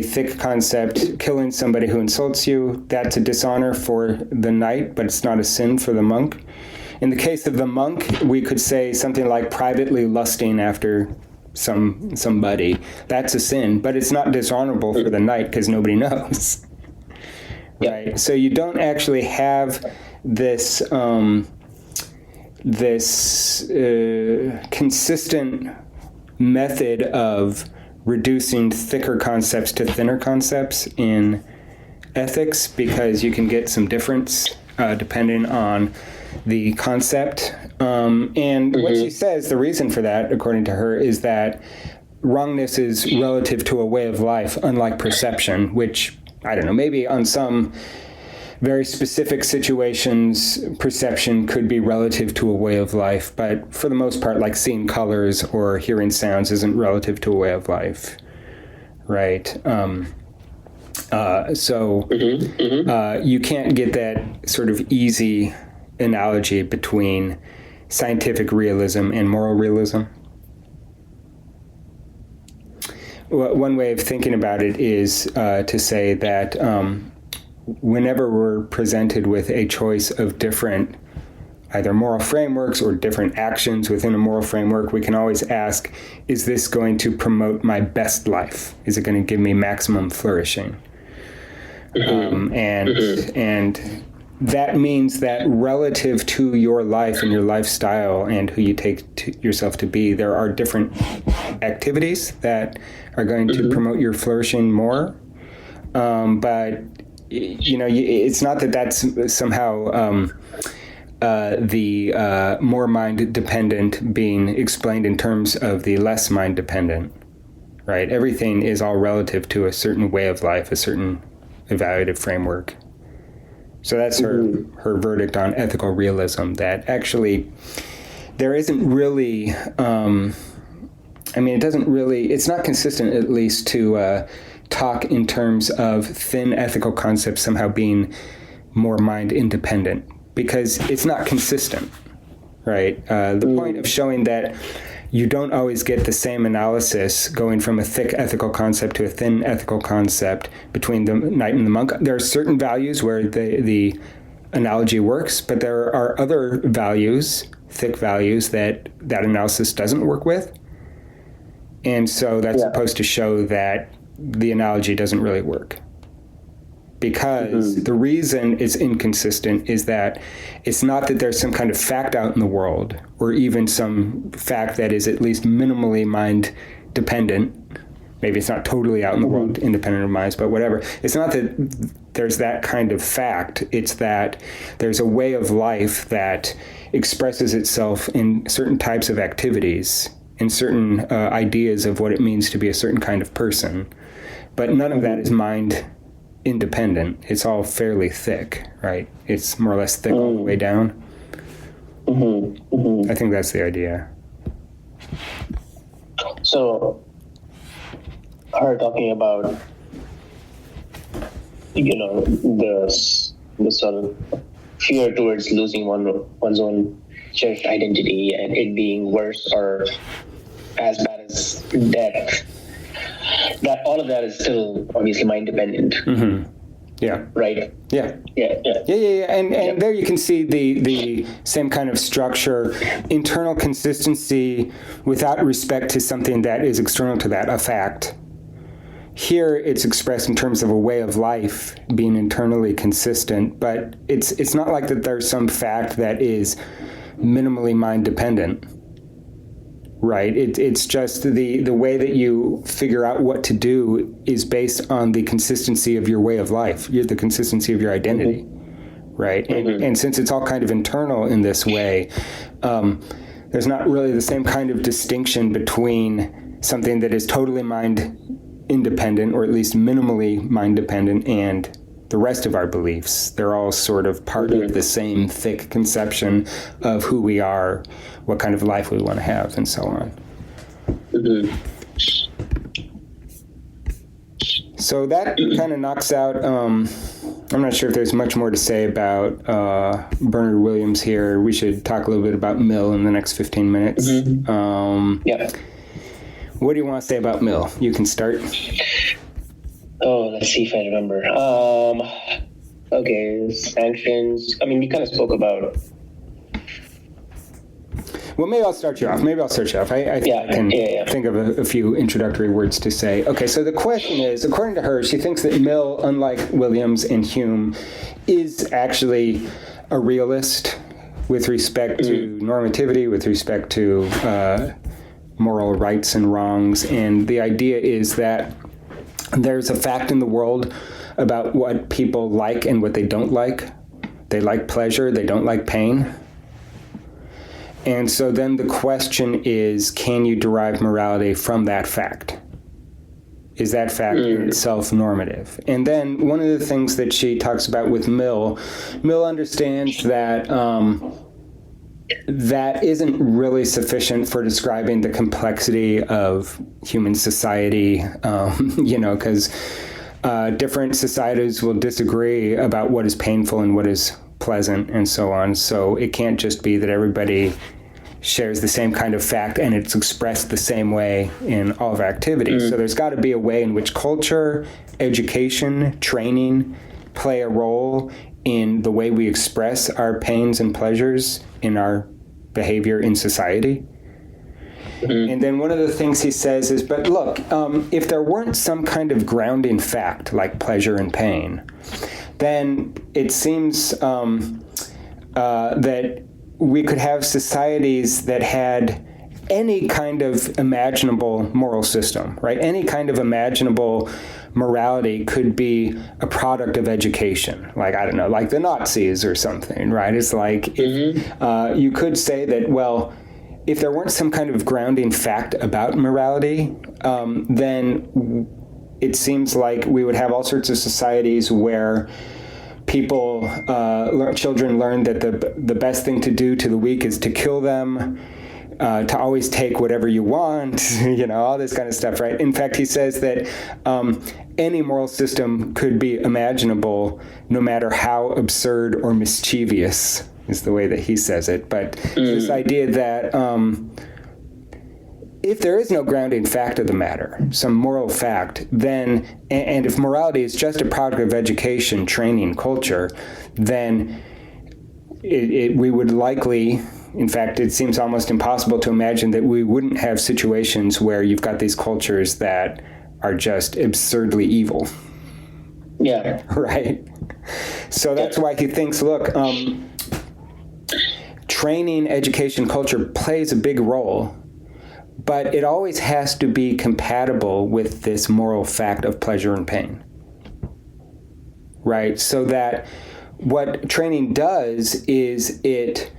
thick concept, killing somebody who insults you. That's a dishonor for the knight, but it's not a sin for the monk. In the case of the monk, we could say something like privately lusting after somebody. That's a sin, but it's not dishonorable for the knight because nobody knows. Right. So you don't actually have this consistent method of reducing thicker concepts to thinner concepts in ethics, because you can get some difference depending on the concept. And what she says, the reason for that, according to her, is that wrongness is relative to a way of life, unlike perception, which, I don't know, maybe on some very specific situations, perception could be relative to a way of life. But for the most part, like seeing colors or hearing sounds isn't relative to a way of life, right? So you can't get that sort of easy analogy between scientific realism and moral realism. One way of thinking about it is to say that whenever we're presented with a choice of different either moral frameworks or different actions within a moral framework, we can always ask, is this going to promote my best life? Is it going to give me maximum flourishing? And that means that relative to your life and your lifestyle and who you take yourself to be, there are different activities that are going to promote your flourishing more. But, you know, it's not that that's somehow the more mind-dependent being explained in terms of the less mind-dependent, right? Everything is all relative to a certain way of life, a certain evaluative framework. So that's her verdict on ethical realism, that actually there isn't really, it's not consistent, at least, to talk in terms of thin ethical concepts somehow being more mind independent, because it's not consistent, right? The point of showing that you don't always get the same analysis going from a thick ethical concept to a thin ethical concept between the knight and the monk. There are certain values where the analogy works, but there are other values, thick values, that analysis doesn't work with. And so that's supposed to show that the analogy doesn't really work. Because the reason it's inconsistent is that it's not that there's some kind of fact out in the world, or even some fact that is at least minimally mind dependent. Maybe it's not totally out in the world, independent of minds, but whatever. It's not that there's that kind of fact. It's that there's a way of life that expresses itself in certain types of activities, in certain ideas of what it means to be a certain kind of person. But none of that is mind independent. It's all fairly thick, right? It's more or less thick all the way down. I think that's the idea. So, her talking about, the sort of fear towards losing one's own cherished identity and it being worse or as bad as death. That all of that is still obviously mind dependent. Yeah. Right. Yeah. And there you can see the same kind of structure, internal consistency without respect to something that is external to that, a fact. Here it's expressed in terms of a way of life being internally consistent, but it's not like that there's some fact that is minimally mind dependent. right? It's just the way that you figure out what to do is based on the consistency of your way of life, the consistency of your identity, right? And since it's all kind of internal in this way, there's not really the same kind of distinction between something that is totally mind independent, or at least minimally mind dependent, and the rest of our beliefs. They're all sort of part of the same thick conception of who we are, what kind of life we want to have, and so on. So that kind of knocks out, I'm not sure if there's much more to say about Bernard Williams here. We should talk a little bit about Mill in the next 15 minutes. What do you want to say about Mill? You can start. Oh, let's see if I remember. Okay, sanctions. I mean, we kind of spoke about. Well, maybe I'll start you off. I can think of a few introductory words to say. Okay, so the question is, according to her, she thinks that Mill, unlike Williams and Hume, is actually a realist with respect to normativity, with respect to moral rights and wrongs. And the idea is that there's a fact in the world about what people like and what they don't like. They like pleasure, they don't like pain. And so then the question is, can you derive morality from that fact? Is that fact in itself normative? And then one of the things that she talks about with Mill understands that that isn't really sufficient for describing the complexity of human society, because different societies will disagree about what is painful and what is pleasant and so on. So it can't just be that everybody shares the same kind of fact and it's expressed the same way in all of our activities. So there's got to be a way in which culture, education, training play a role in the way we express our pains and pleasures in our behavior in society. And then one of the things he says is, but look, if there weren't some kind of grounding fact like pleasure and pain, then it seems that we could have societies that had any kind of imaginable moral system, right? Any kind of imaginable morality could be a product of education, like, I don't know, like the Nazis or something, right? It's like, if, you could say that, well, if there weren't some kind of grounding fact about morality, then it seems like we would have all sorts of societies where people, children learn that the best thing to do to the weak is to kill them, to always take whatever you want, all this kind of stuff, right? In fact, he says that any moral system could be imaginable no matter how absurd or mischievous is the way that he says it. But this idea that if there is no grounding fact of the matter, some moral fact, then, and if morality is just a product of education, training, culture, then we would likely, in fact, it seems almost impossible to imagine that we wouldn't have situations where you've got these cultures that are just absurdly evil. Yeah. Right? So that's why he thinks, look, training, education, culture plays a big role, but it always has to be compatible with this moral fact of pleasure and pain. Right? So that what training does is it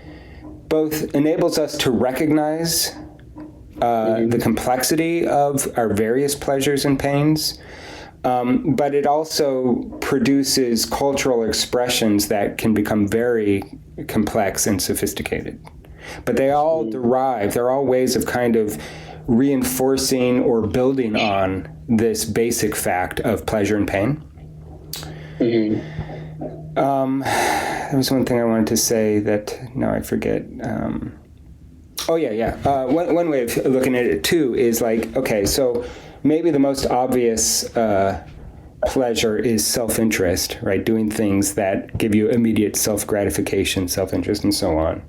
both enables us to recognize the complexity of our various pleasures and pains, but it also produces cultural expressions that can become very complex and sophisticated. But they all they're all ways of kind of reinforcing or building on this basic fact of pleasure and pain. There was one thing I wanted to say that now I forget. One way of looking at it too is like, okay, so maybe the most obvious pleasure is self-interest, right? Doing things that give you immediate self-gratification, self-interest, and so on.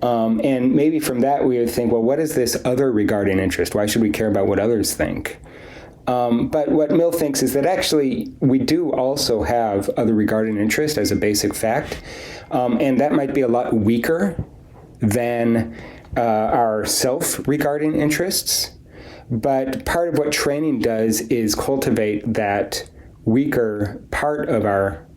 And maybe from that we would think, well, what is this other regarding interest? Why should we care about what others think? But what Mill thinks is that actually we do also have other regarding interest as a basic fact, and that might be a lot weaker than our self-regarding interests. But part of what training does is cultivate that weaker part of our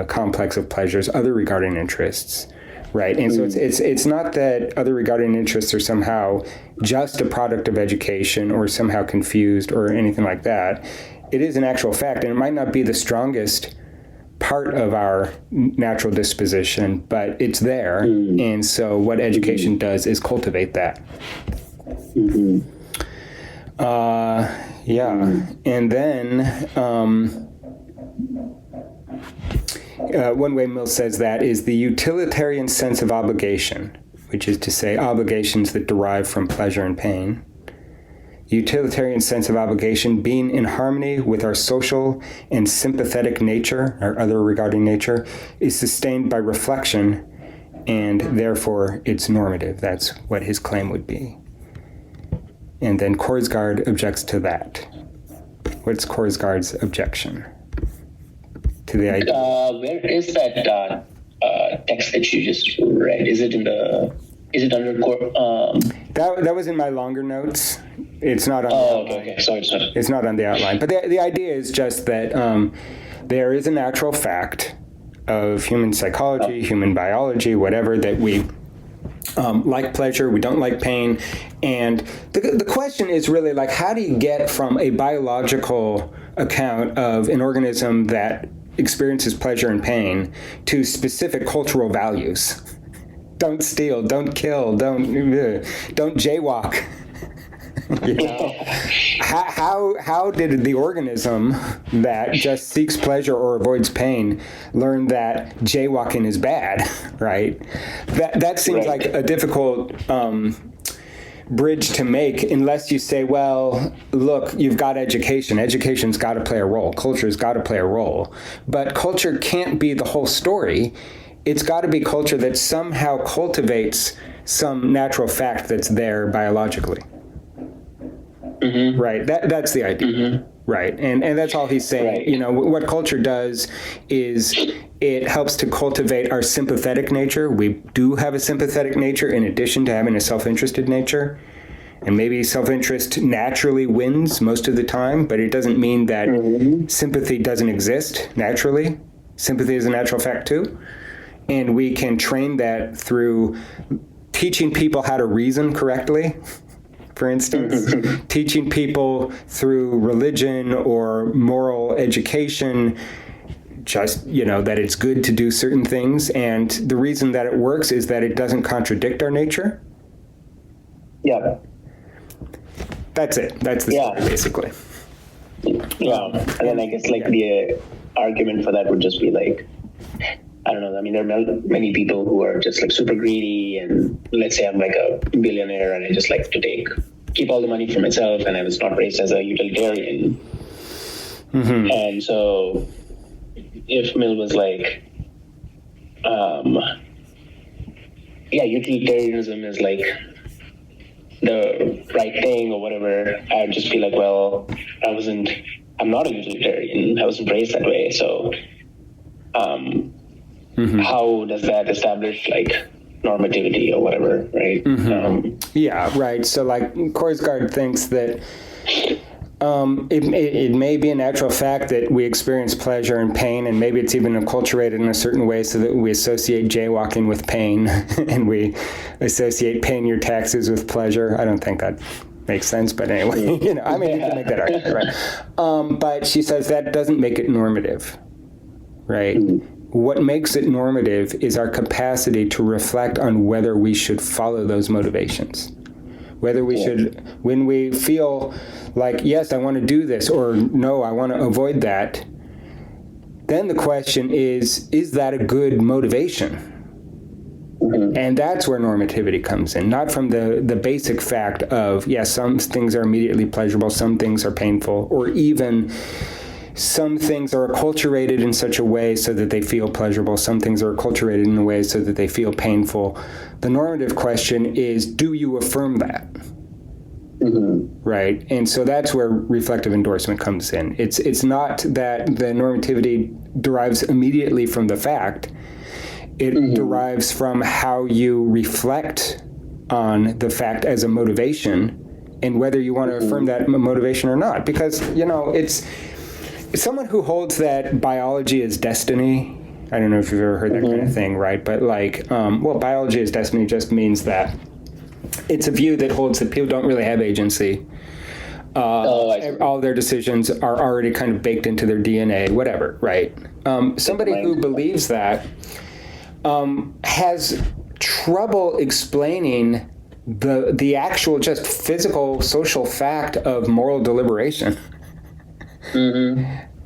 complex of pleasures, other regarding interests, right? And so it's not that other regarding interests are somehow just a product of education or somehow confused or anything like that. It is an actual fact, and it might not be the strongest part of our natural disposition, but it's there. And so what education does is cultivate that. And then one way Mill says that is the utilitarian sense of obligation, which is to say obligations that derive from pleasure and pain. Utilitarian sense of obligation being in harmony with our social and sympathetic nature, our other regarding nature, is sustained by reflection, and therefore it's normative. That's what his claim would be. And then Korsgaard objects to that. What's Korsgaard's objection to the idea? Where is that text that you just read? Is it under? That was in my longer notes. It's not on. Oh, okay. Sorry. It's not on the outline. But the idea is just that there is a natural fact of human psychology, human biology, whatever, that we like pleasure, we don't like pain. And the question is really like, how do you get from a biological account of an organism that experiences pleasure and pain to specific cultural values? Don't steal, don't kill, don't jaywalk. You know? How did the organism that just seeks pleasure or avoids pain learn that jaywalking is bad, right? That seems like a difficult bridge to make unless you say, well, look, you've got education. Education's got to play a role. Culture's got to play a role. But culture can't be the whole story. It's got to be culture that somehow cultivates some natural fact that's there biologically. Right. That's the idea. Right. And that's all he's saying. Right. You know, what culture does is it helps to cultivate our sympathetic nature. We do have a sympathetic nature in addition to having a self-interested nature. And maybe self-interest naturally wins most of the time, but it doesn't mean that sympathy doesn't exist naturally. Sympathy is a natural fact too. And we can train that through teaching people how to reason correctly. For instance, teaching people through religion or moral education, just, you know, that it's good to do certain things. And the reason that it works is that it doesn't contradict our nature. Yeah. That's it. That's the story, basically. Yeah. And then I guess like the argument for that would just be like, I don't know. I mean, there are many people who are just like super greedy, and let's say I'm like a billionaire and I just like to keep all the money for myself, and I was not raised as a utilitarian. And so if Mill was like, utilitarianism is like the right thing or whatever, I would just be like, well, I'm not a utilitarian. I wasn't raised that way. So, how does that establish like normativity or whatever, right? Yeah, right. So like Korsgaard thinks that it may be a natural fact that we experience pleasure and pain, and maybe it's even acculturated in a certain way so that we associate jaywalking with pain and we associate paying your taxes with pleasure. I don't think that makes sense, but anyway, you know, I mean, you can make that argument, right? But she says that doesn't make it normative, right? What makes it normative is our capacity to reflect on whether we should follow those motivations. Whether we should, when we feel like, yes, I want to do this, or no, I want to avoid that, then the question is that a good motivation? And that's where normativity comes in, not from the basic fact of, yes, some things are immediately pleasurable, some things are painful, or even some things are acculturated in such a way so that they feel pleasurable. Some things are acculturated in a way so that they feel painful. The normative question is, do you affirm that? Right? And so that's where reflective endorsement comes in. It's not that the normativity derives immediately from the fact. It derives from how you reflect on the fact as a motivation and whether you want to affirm that motivation or not. Because, it's someone who holds that biology is destiny. I don't know if you've ever heard that kind of thing, right? But biology is destiny just means that it's a view that holds that people don't really have agency. All their decisions are already kind of baked into their DNA, whatever, right? Somebody who believes that has trouble explaining the actual just physical social fact of moral deliberation.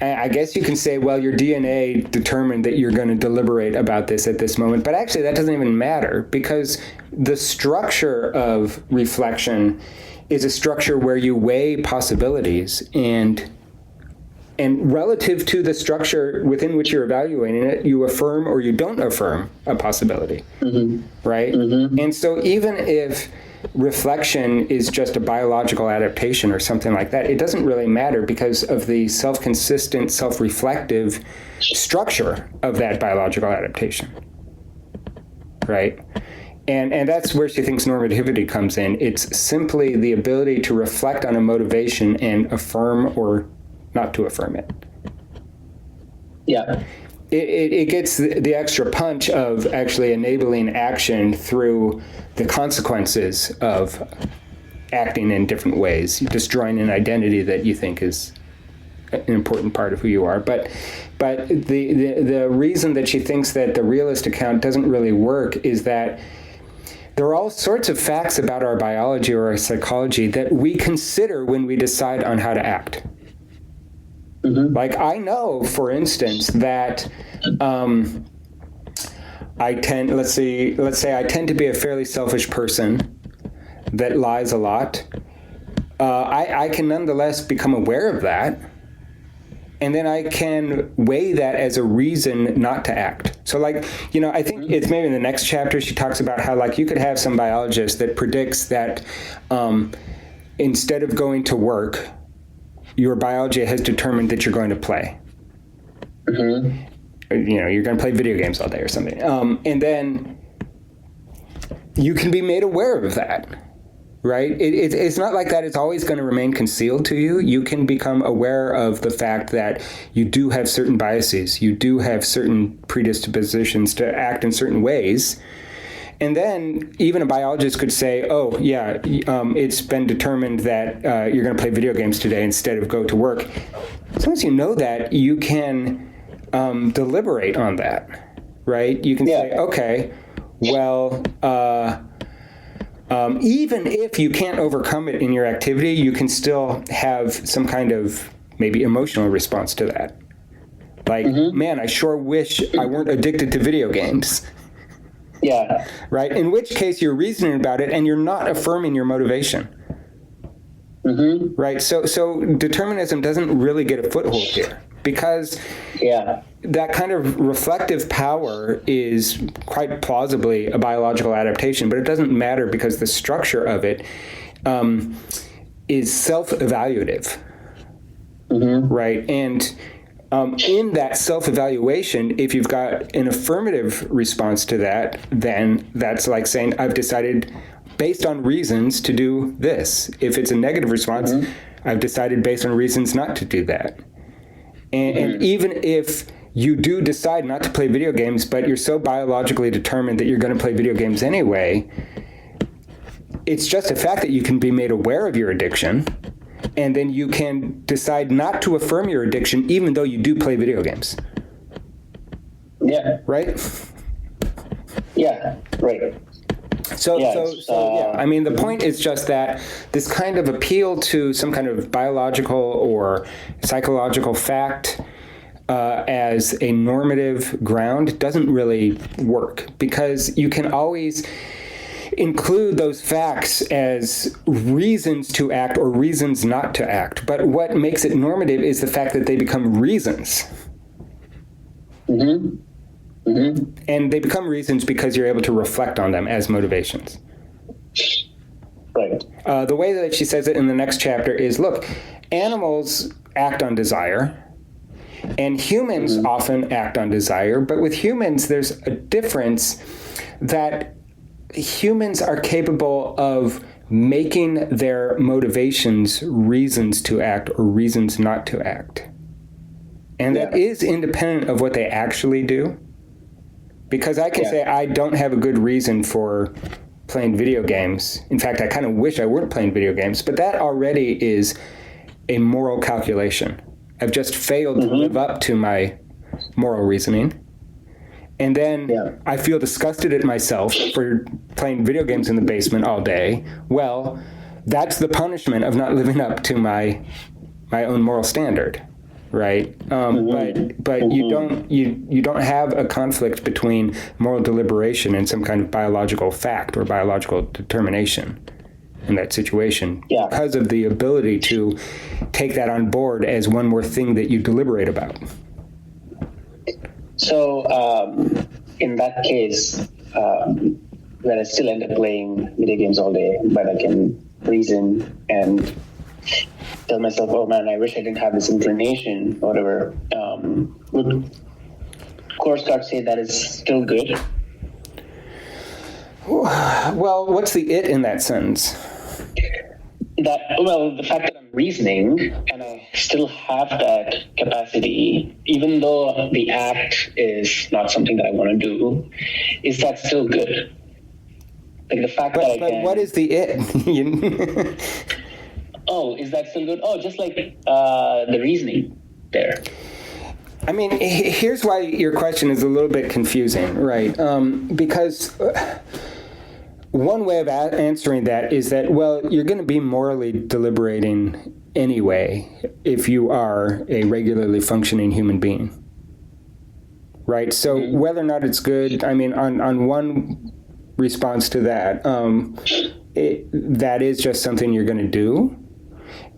I guess you can say, well, your DNA determined that you're going to deliberate about this at this moment, but actually that doesn't even matter, because the structure of reflection is a structure where you weigh possibilities, and relative to the structure within which you're evaluating it, you affirm or you don't affirm a possibility, right? And so even if reflection is just a biological adaptation or something like that, it doesn't really matter because of the self-consistent, self-reflective structure of that biological adaptation, right? And that's where she thinks normativity comes in. It's simply the ability to reflect on a motivation and affirm or not to affirm it. Yeah. It gets the extra punch of actually enabling action through the consequences of acting in different ways, destroying an identity that you think is an important part of who you are. But the reason that she thinks that the realist account doesn't really work is that there are all sorts of facts about our biology or our psychology that we consider when we decide on how to act. Like, I know, for instance, that let's say I tend to be a fairly selfish person that lies a lot. I can nonetheless become aware of that, and then I can weigh that as a reason not to act. So, I think it's maybe in the next chapter she talks about how, you could have some biologist that predicts that instead of going to work, your biology has determined that you're going to play. You're going to play video games all day or something. And then you can be made aware of that, right? It's not like that it's always going to remain concealed to you. You can become aware of the fact that you do have certain biases. You do have certain predispositions to act in certain ways. And then even a biologist could say, oh, yeah, it's been determined that you're going to play video games today instead of go to work. As long as you know that, you can deliberate on that, right? You can say, okay, well, even if you can't overcome it in your activity, you can still have some kind of maybe emotional response to that. Like, man, I sure wish I weren't addicted to video games. Yeah. Right? In which case you're reasoning about it and you're not affirming your motivation. Right? So determinism doesn't really get a foothold here because that kind of reflective power is quite plausibly a biological adaptation, but it doesn't matter because the structure of it is self-evaluative. Right? And in that self-evaluation, if you've got an affirmative response to that, then that's like saying, I've decided based on reasons to do this. If it's a negative response, I've decided based on reasons not to do that. And even if you do decide not to play video games, but you're so biologically determined that you're going to play video games anyway, it's just a fact that you can be made aware of your addiction. And then you can decide not to affirm your addiction, even though you do play video games. Yeah. Right? Yeah, right. So, I mean, the point is just that this kind of appeal to some kind of biological or psychological fact as a normative ground doesn't really work because you can always include those facts as reasons to act or reasons not to act. But what makes it normative is the fact that they become reasons. And they become reasons because you're able to reflect on them as motivations. Right. The way that she says it in the next chapter is, look, animals act on desire, and humans often act on desire, but with humans there's a difference that humans are capable of making their motivations reasons to act or reasons not to act. And that is independent of what they actually do. Because I can say I don't have a good reason for playing video games. In fact, I kind of wish I weren't playing video games, but that already is a moral calculation. I've just failed to live up to my moral reasoning. And then I feel disgusted at myself for playing video games in the basement all day. Well, that's the punishment of not living up to my own moral standard, right? But you don't have a conflict between moral deliberation and some kind of biological fact or biological determination in that situation because of the ability to take that on board as one more thing that you deliberate about. So, in that case, when I still end up playing video games all day, but I can reason and tell myself, oh man, I wish I didn't have this inclination, or whatever, would Korsgaard say that is still good? Well, what's the it in that sentence? The fact that I'm reasoning and I still have that capacity, even though the act is not something that I want to do, is that still good? Like the fact that I can... But what is the it? Oh, is that still good? Oh, just like the reasoning there. I mean, here's why your question is a little bit confusing, right? Because... one way of answering that is that, well, you're going to be morally deliberating anyway if you are a regularly functioning human being, right? So whether or not it's good, I mean, on one response to that, that is just something you're going to do.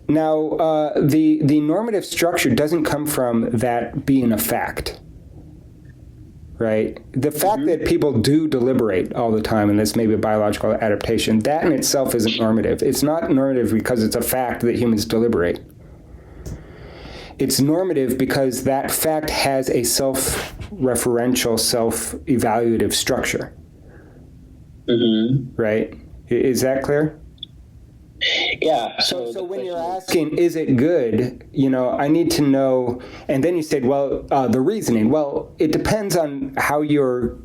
Now, the normative structure doesn't come from that being a fact. Right? The fact that people do deliberate all the time, and this may be a biological adaptation, that in itself isn't normative. It's not normative because it's a fact that humans deliberate. It's normative because that fact has a self-referential, self-evaluative structure. Right? Is that clear? Yeah. So when you're asking, is it good? I need to know. And then you said, well, the reasoning. Well, it depends on how you're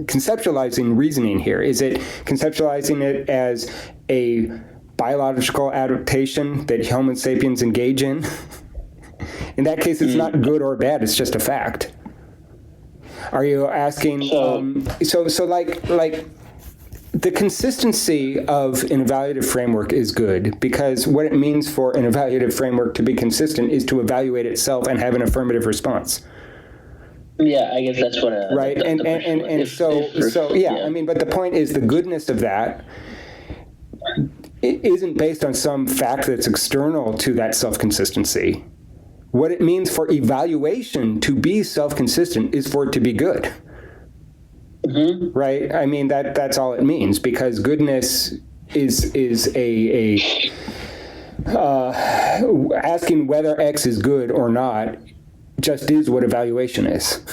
conceptualizing reasoning here. Is it conceptualizing it as a biological adaptation that Homo sapiens engage in? In that case, it's not good or bad. It's just a fact. Are you asking? So like. The consistency of an evaluative framework is good because what it means for an evaluative framework to be consistent is to evaluate itself and have an affirmative response. Yeah, I guess that's what. Right, I mean, but the point is the goodness of that it isn't based on some fact that's external to that self-consistency. What it means for evaluation to be self-consistent is for it to be good. Right? I mean, that's all it means, because goodness is a asking whether X is good or not just is what evaluation is.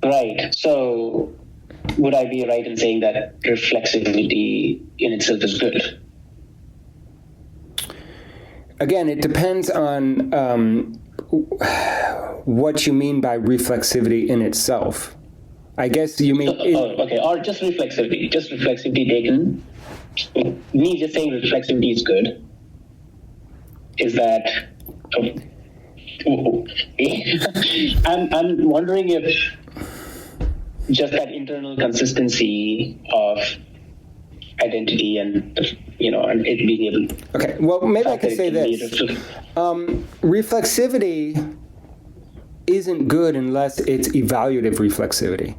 Right. So would I be right in saying that reflexivity in itself is good? Again, it depends on what you mean by reflexivity in itself. I guess you mean... okay, or just reflexivity. Just reflexivity taken. Me just saying reflexivity is good. Is that... I'm wondering if just that internal consistency of identity and, and it being able... Okay, well, maybe I can say this. Reflexivity isn't good unless it's evaluative reflexivity.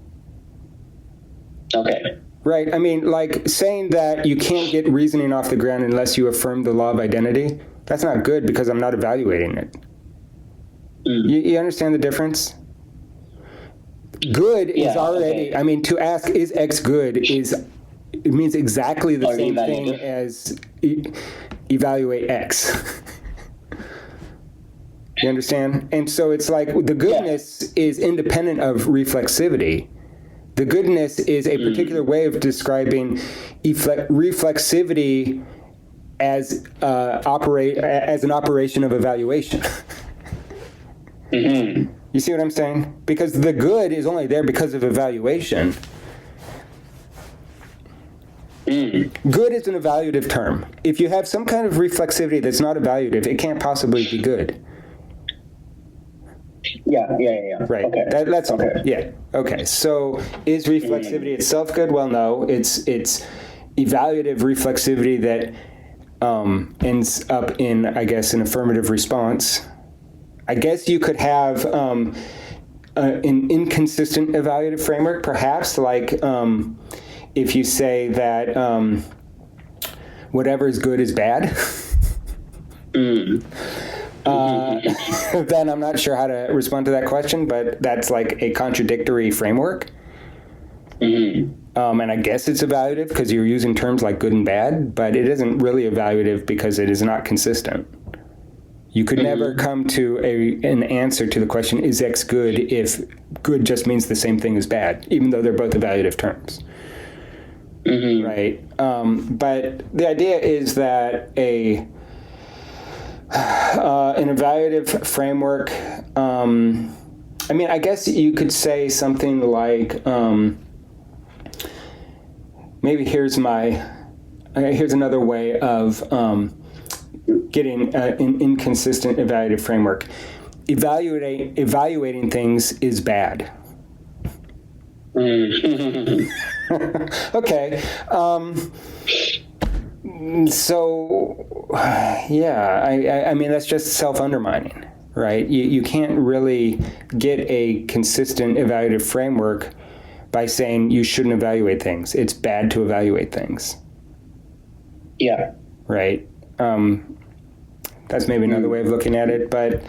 Okay. Right? I mean, like saying that you can't get reasoning off the ground unless you affirm the law of identity, that's not good because I'm not evaluating it. You understand the difference? Good is already... Okay. I mean, to ask, is X good, it means exactly the same thing as evaluate X. You understand? And so it's like the goodness is independent of reflexivity. The goodness is a particular way of describing reflexivity as an operation of evaluation. Mm-hmm. You see what I'm saying? Because the good is only there because of evaluation. Good is an evaluative term. If you have some kind of reflexivity that's not evaluative, it can't possibly be good. Yeah. Right. Okay. That's okay. Yeah. Okay. So is reflexivity itself good? Well, no. It's evaluative reflexivity that ends up in, I guess, an affirmative response. I guess you could have an inconsistent evaluative framework, perhaps, like if you say that whatever is good is bad. Then I'm not sure how to respond to that question, but that's like a contradictory framework. And I guess it's evaluative because you're using terms like good and bad, but it isn't really evaluative because it is not consistent. You could never come to an answer to the question, is X good, if good just means the same thing as bad, even though they're both evaluative terms. Right? But the idea is that an evaluative framework, I mean, I guess you could say something like, maybe here's another way of getting an inconsistent evaluative framework. Evaluating things is bad. Okay. So, yeah, I mean, that's just self-undermining, right? You can't really get a consistent evaluative framework by saying you shouldn't evaluate things. It's bad to evaluate things. Yeah. Right? That's maybe another way of looking at it, but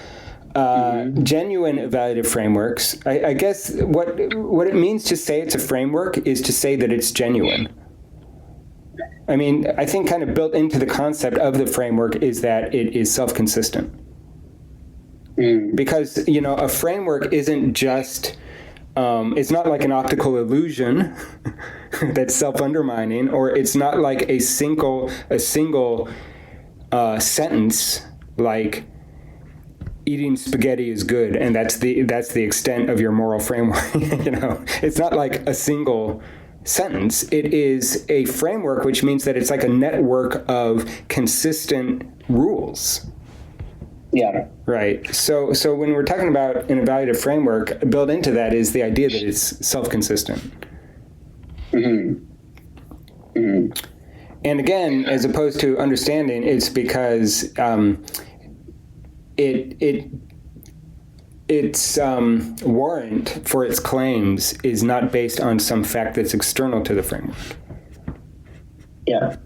genuine evaluative frameworks, I guess what it means to say it's a framework is to say that it's genuine. I mean, I think kind of built into the concept of the framework is that it is self-consistent. Because, a framework isn't just, it's not like an optical illusion that's self-undermining, or it's not like a single sentence like eating spaghetti is good, and that's the extent of your moral framework. It's not like a single sentence. It is a framework, which means that it's like a network of consistent rules. Yeah. Right. So when we're talking about an evaluative framework, built into that is the idea that it's self-consistent. And again, as opposed to understanding, it's because its warrant for its claims is not based on some fact that's external to the framework. Yeah.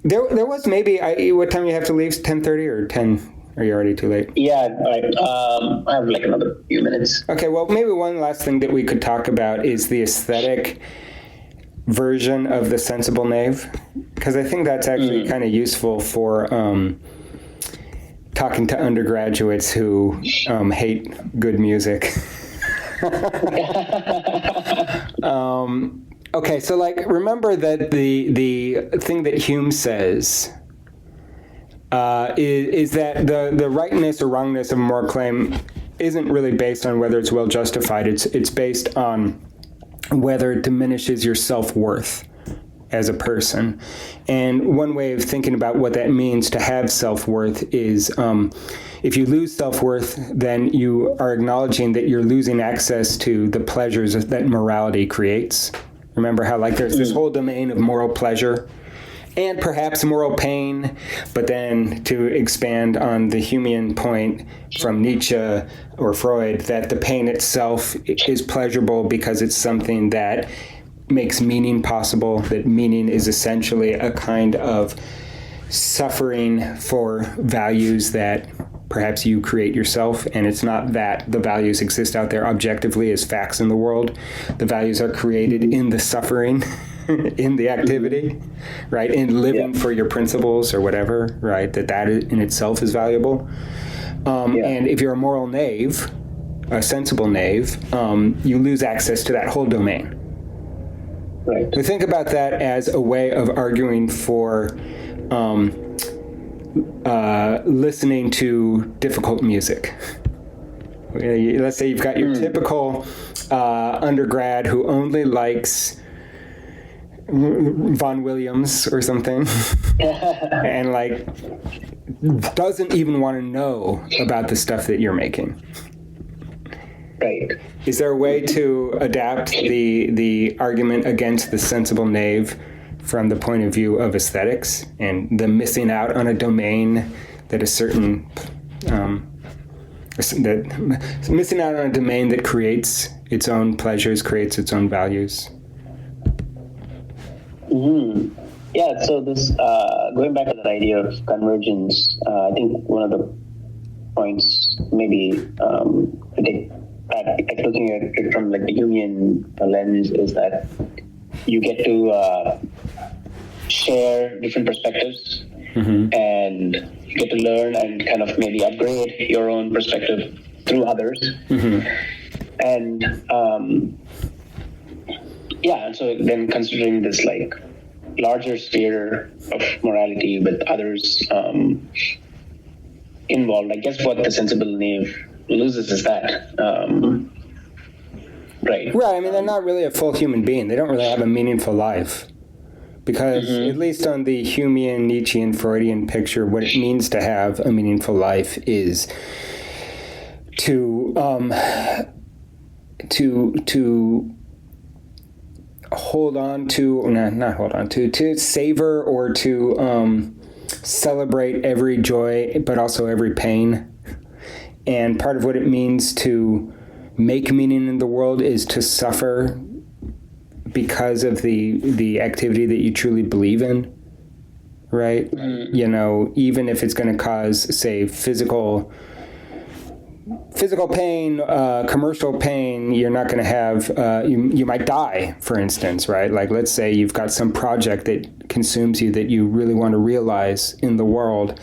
There was maybe, what time you have to leave? 10:30 or 10? Are you already too late? Yeah, I have like another few minutes. Okay, well, maybe one last thing that we could talk about is the aesthetic version of the sensible knave, because I think that's actually kind of useful for talking to undergraduates who hate good music. Okay, so remember that the thing that Hume says is that the rightness or wrongness of a moral claim isn't really based on whether it's well justified. It's based on whether it diminishes your self-worth as a person. And one way of thinking about what that means to have self-worth is if you lose self-worth, then you are acknowledging that you're losing access to the pleasures that morality creates. Remember how there's this whole domain of moral pleasure and perhaps moral pain, but then to expand on the Humean point from Nietzsche or Freud, that the pain itself is pleasurable because it's something that makes meaning possible, that meaning is essentially a kind of suffering for values that perhaps you create yourself, and it's not that the values exist out there objectively as facts in the world. The values are created in the suffering, in the activity, right? In living for your principles or whatever, right? That in itself is valuable. And if you're a moral knave, a sensible knave, you lose access to that whole domain. Right. We think about that as a way of arguing for listening to difficult music. Let's say you've got your typical undergrad who only likes Vaughan Williams or something, and like doesn't even want to know about the stuff that you're making. Right. Is there a way to adapt the argument against the sensible knave from the point of view of aesthetics and the missing out on a domain that a certain missing out on a domain that creates its own pleasures, creates its own values? Mm-hmm. Yeah, so this going back to that idea of convergence, I think one of the points maybe I think like looking at it from like the Humean lens is that you get to share different perspectives, and you get to learn and kind of maybe upgrade your own perspective through others. And and so then considering this like larger sphere of morality with others involved, I guess what the sensible knave loses is that. Right. I mean, they're not really a full human being. They don't really have a meaningful life. Because at least on the Humean, Nietzschean, Freudian picture, what it means to have a meaningful life is to hold on to, not hold on to savor or to celebrate every joy, but also every pain. And part of what it means to make meaning in the world is to suffer because of the activity that you truly believe in, right? You know, even if it's going to cause, say, physical pain, commercial pain, you're not going to have, you might die, for instance, right? Like, let's say you've got some project that consumes you that you really want to realize in the world.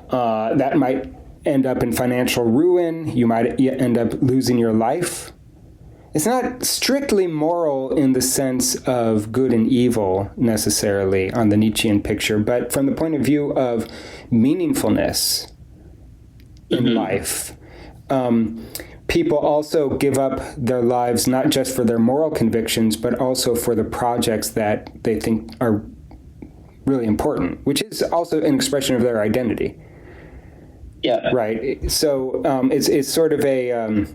That might end up in financial ruin. You might end up losing your life. It's not strictly moral in the sense of good and evil necessarily on the Nietzschean picture, but from the point of view of meaningfulness in life, people also give up their lives not just for their moral convictions, but also for the projects that they think are really important, which is also an expression of their identity. Yeah. Right. So it's sort of a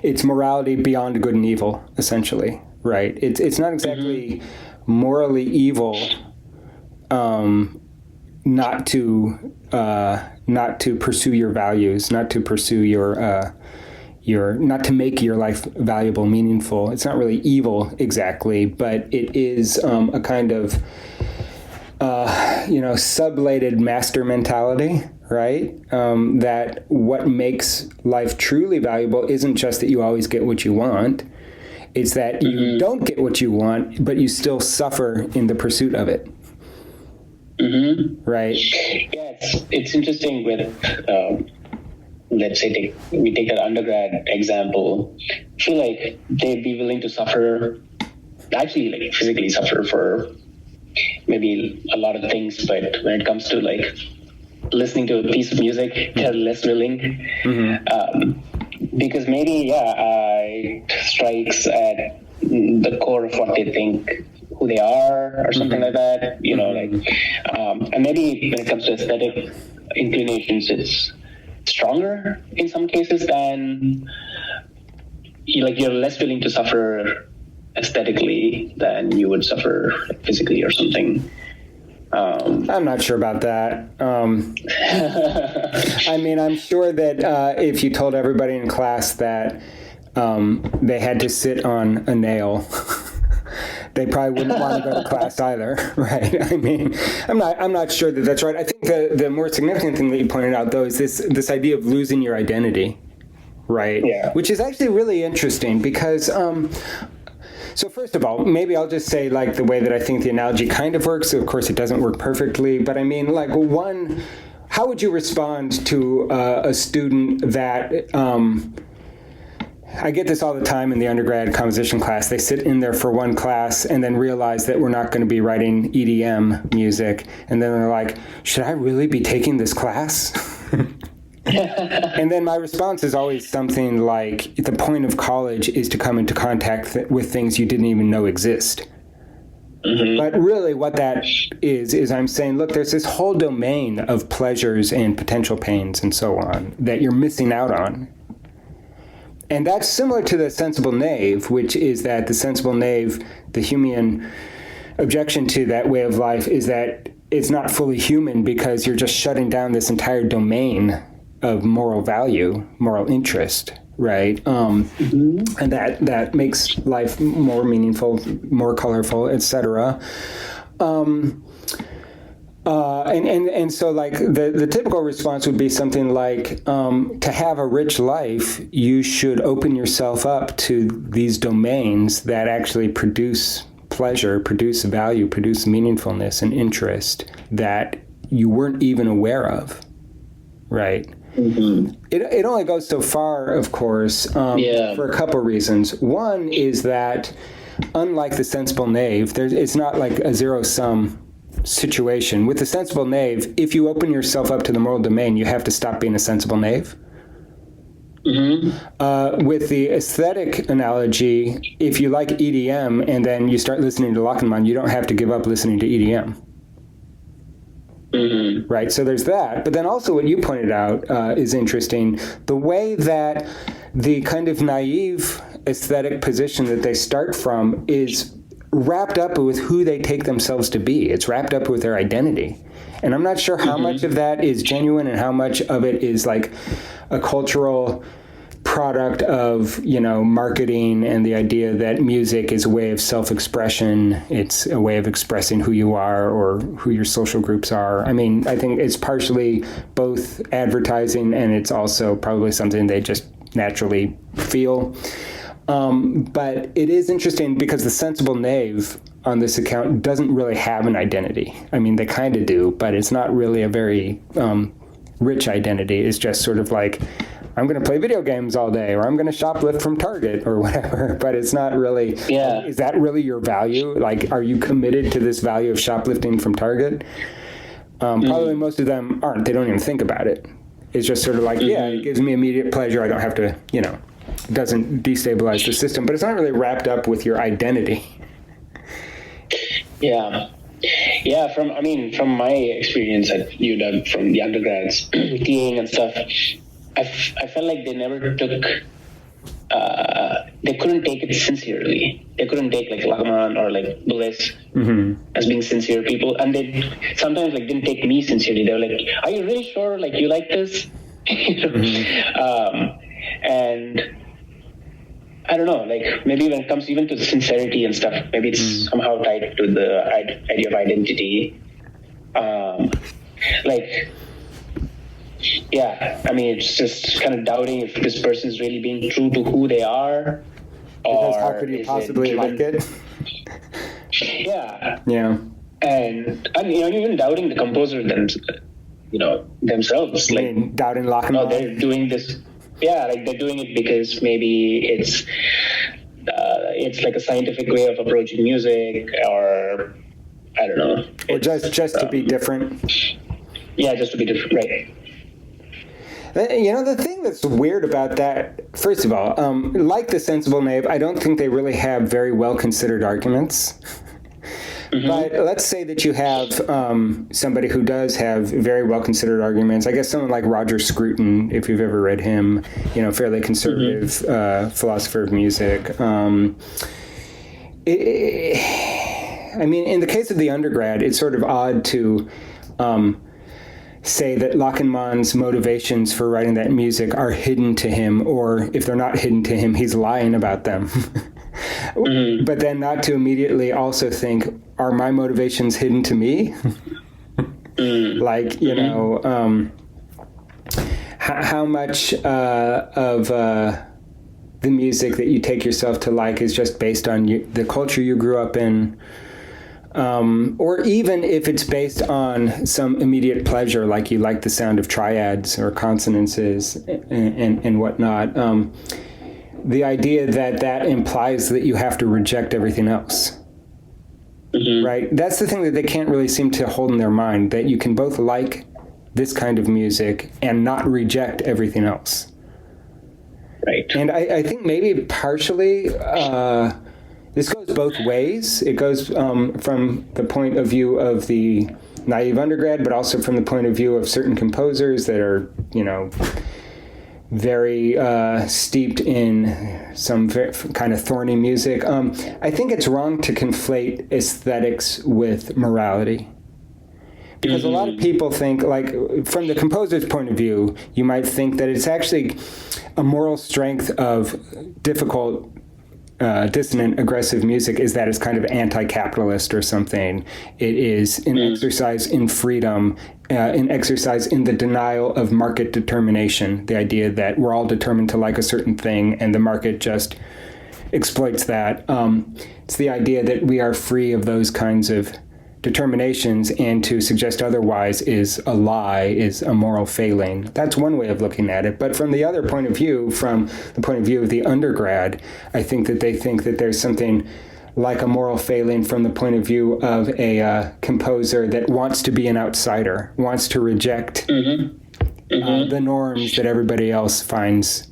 it's morality beyond good and evil, essentially. Right. It's not exactly morally evil not to pursue your values, not to pursue your not to make your life valuable, meaningful. It's not really evil exactly, but it is a kind of sublated master mentality, right? That what makes life truly valuable isn't just that you always get what you want. It's that you don't get what you want, but you still suffer in the pursuit of it. Right? Yeah, it's interesting with, let's say, we take that undergrad example. I feel like they'd be willing to suffer, actually, like physically suffer for maybe a lot of things, but when it comes to like listening to a piece of music, they're less willing, because maybe it strikes at the core of what they think who they are or something like that, and maybe when it comes to aesthetic inclinations, it's stronger in some cases than you're less willing to suffer aesthetically than you would suffer physically or something. I'm not sure about that. I mean, I'm sure that if you told everybody in class that they had to sit on a nail, they probably wouldn't want to go to class either, right? I mean, I'm not sure that that's right. I think the more significant thing that you pointed out, though, is this idea of losing your identity, right? Yeah. Which is actually really interesting because. So first of all, maybe I'll just say like the way that I think the analogy kind of works. Of course, it doesn't work perfectly, but I mean, like how would you respond to a student that, I get this all the time in the undergrad composition class. They sit in there for one class and then realize that we're not going to be writing EDM music. And then they're like, should I really be taking this class? And then my response is always something like, the point of college is to come into contact with things you didn't even know exist. Mm-hmm. But really what that is I'm saying, look, there's this whole domain of pleasures and potential pains and so on that you're missing out on. And that's similar to the sensible knave, which is that the sensible knave, the Humean objection to that way of life is that it's not fully human because you're just shutting down this entire domain of moral value, moral interest, right? And that makes life more meaningful, more colorful, etc. And so like the typical response would be something like, to have a rich life, you should open yourself up to these domains that actually produce pleasure, produce value, produce meaningfulness and interest that you weren't even aware of, right? Mm-hmm. It only goes so far, of course, for a couple reasons. One is that, unlike the sensible knave, it's not like a zero-sum situation. With the sensible knave, if you open yourself up to the moral domain, you have to stop being a sensible knave. Mm-hmm. With the aesthetic analogy, if you like EDM and then you start listening to Lachenmann, you don't have to give up listening to EDM. Mm-hmm. Right, so there's that. But then also what you pointed out is interesting. The way that the kind of naive aesthetic position that they start from is wrapped up with who they take themselves to be. It's wrapped up with their identity. And I'm not sure how much of that is genuine and how much of it is like a cultural product of, marketing and the idea that music is a way of self-expression. It's a way of expressing who you are or who your social groups are. I mean, I think it's partially both advertising and it's also probably something they just naturally feel. But it is interesting because the sensible knave on this account doesn't really have an identity. I mean, they kind of do, but it's not really a very rich identity. It's just sort of like, I'm going to play video games all day, or I'm going to shoplift from Target or whatever. But it's not really, is that really your value? Like, are you committed to this value of shoplifting from Target? Probably most of them aren't. They don't even think about it. It's just sort of like, it gives me immediate pleasure. I don't have to, it doesn't destabilize the system, but it's not really wrapped up with your identity. Yeah. Yeah, from my experience at UW, from the undergrads, TAing and stuff, I felt like they never took, they couldn't take it sincerely. They couldn't take like Lachman or like Bliss as being sincere people. And they sometimes like didn't take me sincerely. They were like, are you really sure like you like this? And I don't know, like maybe when it comes even to the sincerity and stuff, maybe it's somehow tied to the idea of identity. It's just kind of doubting if this person is really being true to who they are. Because how could you possibly like it? Yeah. Yeah. And even doubting the composer themselves. Like doubting Lachenmann. They're doing this. Yeah, like they're doing it because maybe it's like a scientific way of approaching music, or I don't know. Or just to be different. Yeah, just to be different, right. The thing that's weird about that, first of all, like the sensible knave, I don't think they really have very well-considered arguments. But let's say that you have somebody who does have very well-considered arguments. I guess someone like Roger Scruton, if you've ever read him, fairly conservative philosopher of music. In the case of the undergrad, it's sort of odd to say that Lachenmann's motivations for writing that music are hidden to him, or if they're not hidden to him, he's lying about them. But then not to immediately also think, are my motivations hidden to me? Like, how much of the music that you take yourself to like is just based on the culture you grew up in, Or even if it's based on some immediate pleasure, like you like the sound of triads or consonances and whatnot, the idea that that implies that you have to reject everything else. Mm-hmm. Right? That's the thing that they can't really seem to hold in their mind, that you can both like this kind of music and not reject everything else. Right. And I think maybe partially this goes both ways. It goes from the point of view of the naive undergrad, but also from the point of view of certain composers that are, very steeped in some kind of thorny music. I think it's wrong to conflate aesthetics with morality. Because a lot of people think, like, from the composer's point of view, you might think that it's actually a moral strength of difficult, dissonant, aggressive music is that it's kind of anti-capitalist or something. It is an exercise in freedom, an exercise in the denial of market determination, the idea that we're all determined to like a certain thing and the market just exploits that. It's the idea that we are free of those kinds of determinations, and to suggest otherwise is a lie, is a moral failing. That's one way of looking at it. But from the other point of view, from the point of view of the undergrad, I think that they think that there's something like a moral failing from the point of view of a composer that wants to be an outsider, wants to reject the norms that everybody else finds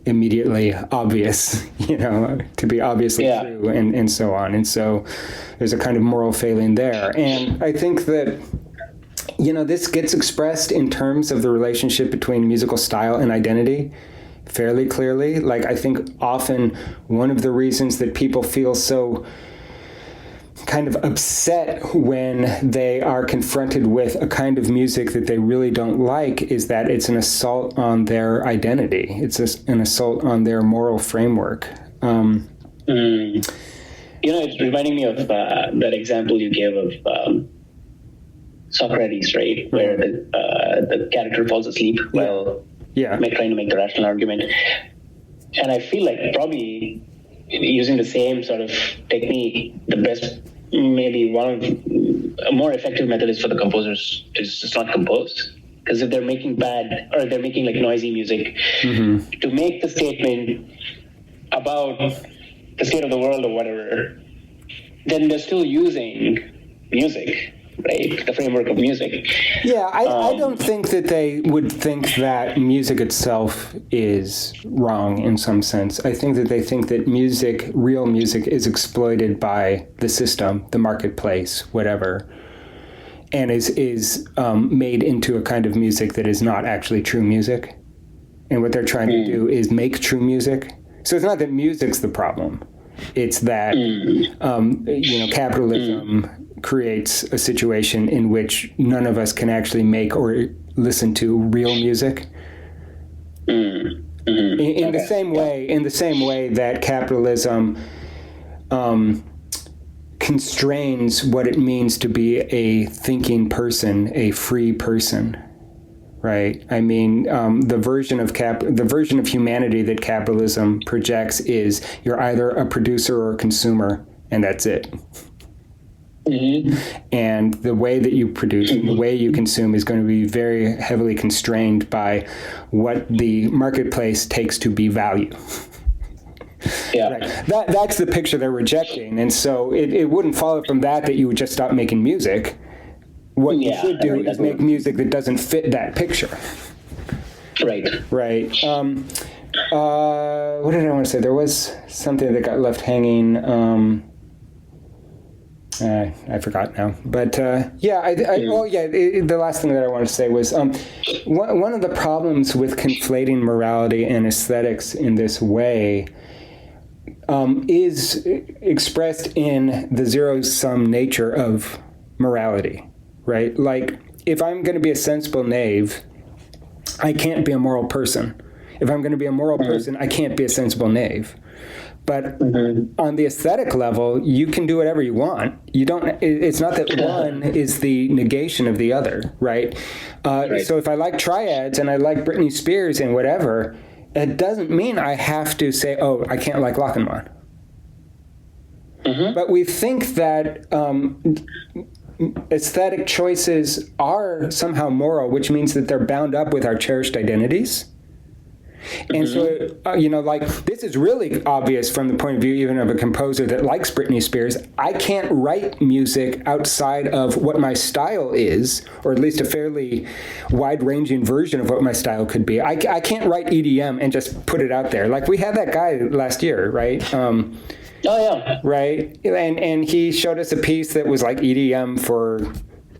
immediately obvious, to be obviously true, and so on. And so there's a kind of moral failing there. And I think that, this gets expressed in terms of the relationship between musical style and identity fairly clearly. Like, I think often one of the reasons that people feel so kind of upset when they are confronted with a kind of music that they really don't like is that it's an assault on their identity. It's an assault on their moral framework. It's reminding me of that example you gave of Socrates, right? Where the character falls asleep while trying to make the rational argument. And I feel like probably using the same sort of technique, the best, maybe one of a more effective method is for the composers is just not compose. Because if they're making bad, or they're making like noisy music, to make the statement about the state of the world or whatever, then they're still using music, right? The framework of music. Yeah, I don't think that they would think that music itself is wrong in some sense. I think that they think that music, real music, is exploited by the system, the marketplace, whatever, and is made into a kind of music that is not actually true music. And what they're trying to do is make true music. So it's not that music's the problem. It's that, capitalism creates a situation in which none of us can actually make or listen to real music. In the same way that capitalism constrains what it means to be a thinking person, a free person. Right. I mean, the version of humanity that capitalism projects is you're either a producer or a consumer, and that's it. And the way that you produce and the way you consume is going to be very heavily constrained by what the marketplace takes to be value. Right. That's the picture they're rejecting, and so it wouldn't follow from that you would just stop making music. What you should do is make music that doesn't fit that picture. Right. Right. What did I want to say? There was something that got left hanging. I forgot now. But the last thing that I wanted to say was one of the problems with conflating morality and aesthetics in this way is expressed in the zero-sum nature of morality. Right? Like, if I'm going to be a sensible knave, I can't be a moral person. If I'm going to be a moral person, I can't be a sensible knave. But on the aesthetic level, you can do whatever you want. You don't. It's not that one is the negation of the other, right? So if I like triads and I like Britney Spears and whatever, it doesn't mean I have to say, oh, I can't like Lachenmann. But we think that aesthetic choices are somehow moral, which means that they're bound up with our cherished identities. And so, like, this is really obvious from the point of view even of a composer that likes Britney Spears. I can't write music outside of what my style is, or at least a fairly wide-ranging version of what my style could be. I can't write EDM and just put it out there. Like, we had that guy last year, right? Oh, yeah. Right? And he showed us a piece that was like EDM for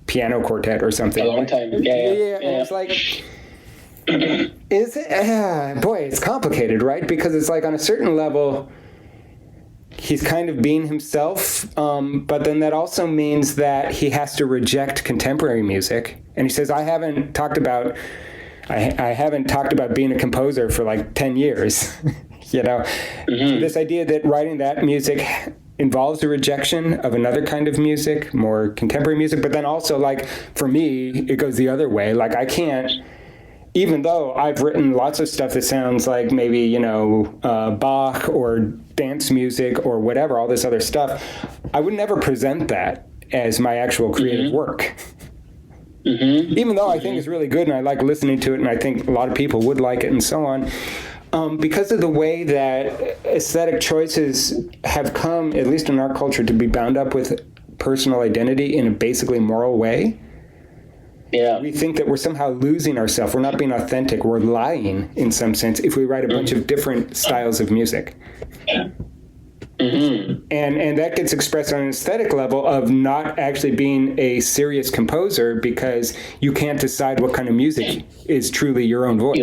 piano quartet or something. A long time. Yeah. And it's like... Is it? Boy, it's complicated, right? Because it's like on a certain level, he's kind of being himself, but then that also means that he has to reject contemporary music. And he says, I haven't talked about being a composer for like 10 years. This idea that writing that music involves a rejection of another kind of music, more contemporary music, but then also, like, for me, it goes the other way. Like, I can't, even though I've written lots of stuff that sounds like maybe, Bach or dance music or whatever, all this other stuff, I would never present that as my actual creative work. Even though I think it's really good and I like listening to it and I think a lot of people would like it and so on. Because of the way that aesthetic choices have come, at least in our culture, to be bound up with personal identity in a basically moral way, we think that we're somehow losing ourselves. We're not being authentic. We're lying in some sense if we write a bunch of different styles of music. And that gets expressed on an aesthetic level of not actually being a serious composer because you can't decide what kind of music is truly your own voice.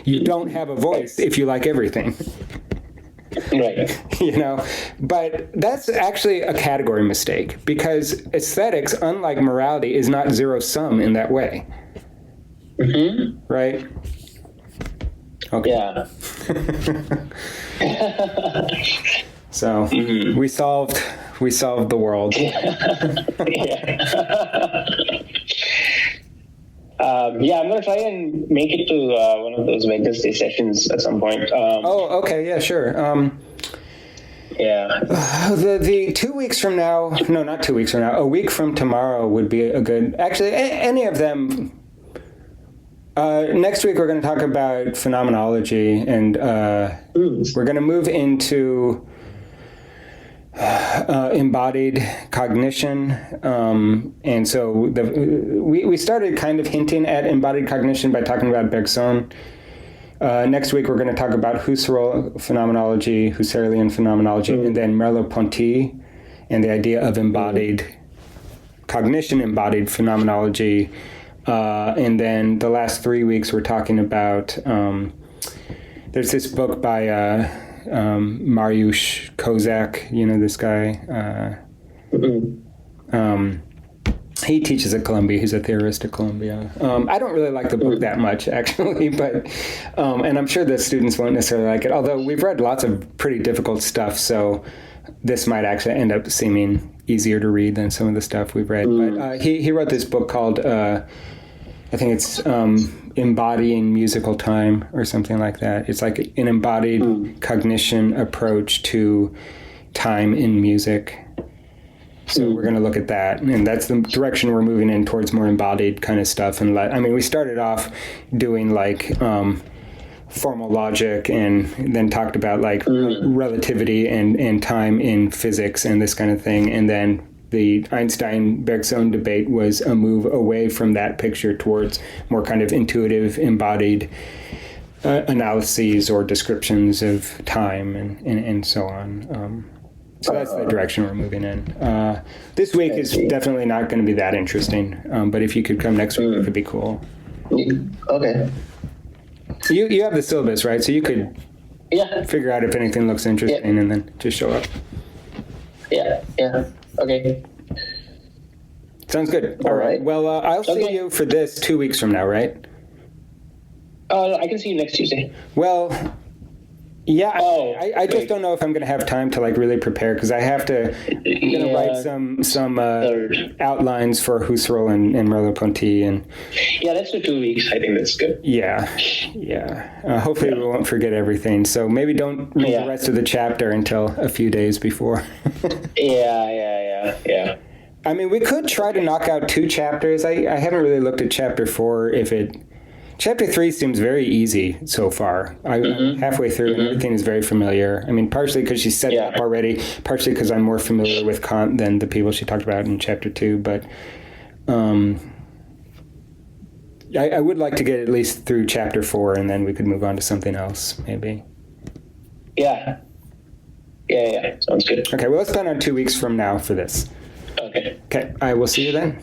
You don't have a voice if you like everything. Right. But that's actually a category mistake because aesthetics, unlike morality, is not zero sum in that way. Right? Okay. Yeah. So we solved the world. I'm going to try and make it to one of those Wednesday sessions at some point. Okay, yeah, sure. The 2 weeks from now, no, not 2 weeks from now, a week from tomorrow would be a good, actually, any of them. Next week we're going to talk about phenomenology, and we're going to move into embodied cognition, and so we started kind of hinting at embodied cognition by talking about Bergson. Next week we're going to talk about Husserlian phenomenology, and then Merleau-Ponty and the idea of embodied cognition, embodied phenomenology, and then the last 3 weeks we're talking about there's this book by Mariusz Kozak, this guy. He teaches at Columbia. He's a theorist at Columbia. I don't really like the book that much, actually, but and I'm sure the students won't necessarily like it, although we've read lots of pretty difficult stuff, so this might actually end up seeming easier to read than some of the stuff we've read. But he wrote this book called, I think it's Embodying Musical Time or something like that. It's like an embodied cognition approach to time in music. So we're going to look at that, and that's the direction we're moving in, towards more embodied kind of stuff. And we started off doing like formal logic, and then talked about like relativity and time in physics and this kind of thing. And then the Einstein-Bergson debate was a move away from that picture towards more kind of intuitive, embodied analyses or descriptions of time and so on. So that's the direction we're moving in. This week is definitely not going to be that interesting, but if you could come next week, it could be cool. Okay. You have the syllabus, right? So you could figure out if anything looks interesting and then just show up. Yeah. Okay. Sounds good. All right. Well, I'll see you for this 2 weeks from now, right? I can see you next Tuesday. Well, Yeah, Oh, I just don't know if I'm going to have time to like really prepare because I have to. I'm going to write some outlines for Husserl and Merleau-Ponty and. Yeah, let's do 2 weeks. I think that's good. Yeah. Hopefully we won't forget everything. So maybe don't read the rest of the chapter until a few days before. Yeah. I mean, we could try to knock out 2 chapters. I haven't really looked at chapter 4. Chapter 3 seems very easy so far. I'm halfway through and everything is very familiar. I mean, partially because she set it up already, partially because I'm more familiar with Kant than the people she talked about in chapter 2. But I would like to get at least through chapter 4 and then we could move on to something else, maybe. Yeah. Sounds good. Okay, well, let's plan on 2 weeks from now for this. Okay. Okay, I will see you then.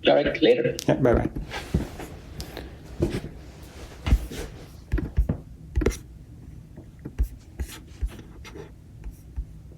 All right, later. Yeah, bye-bye.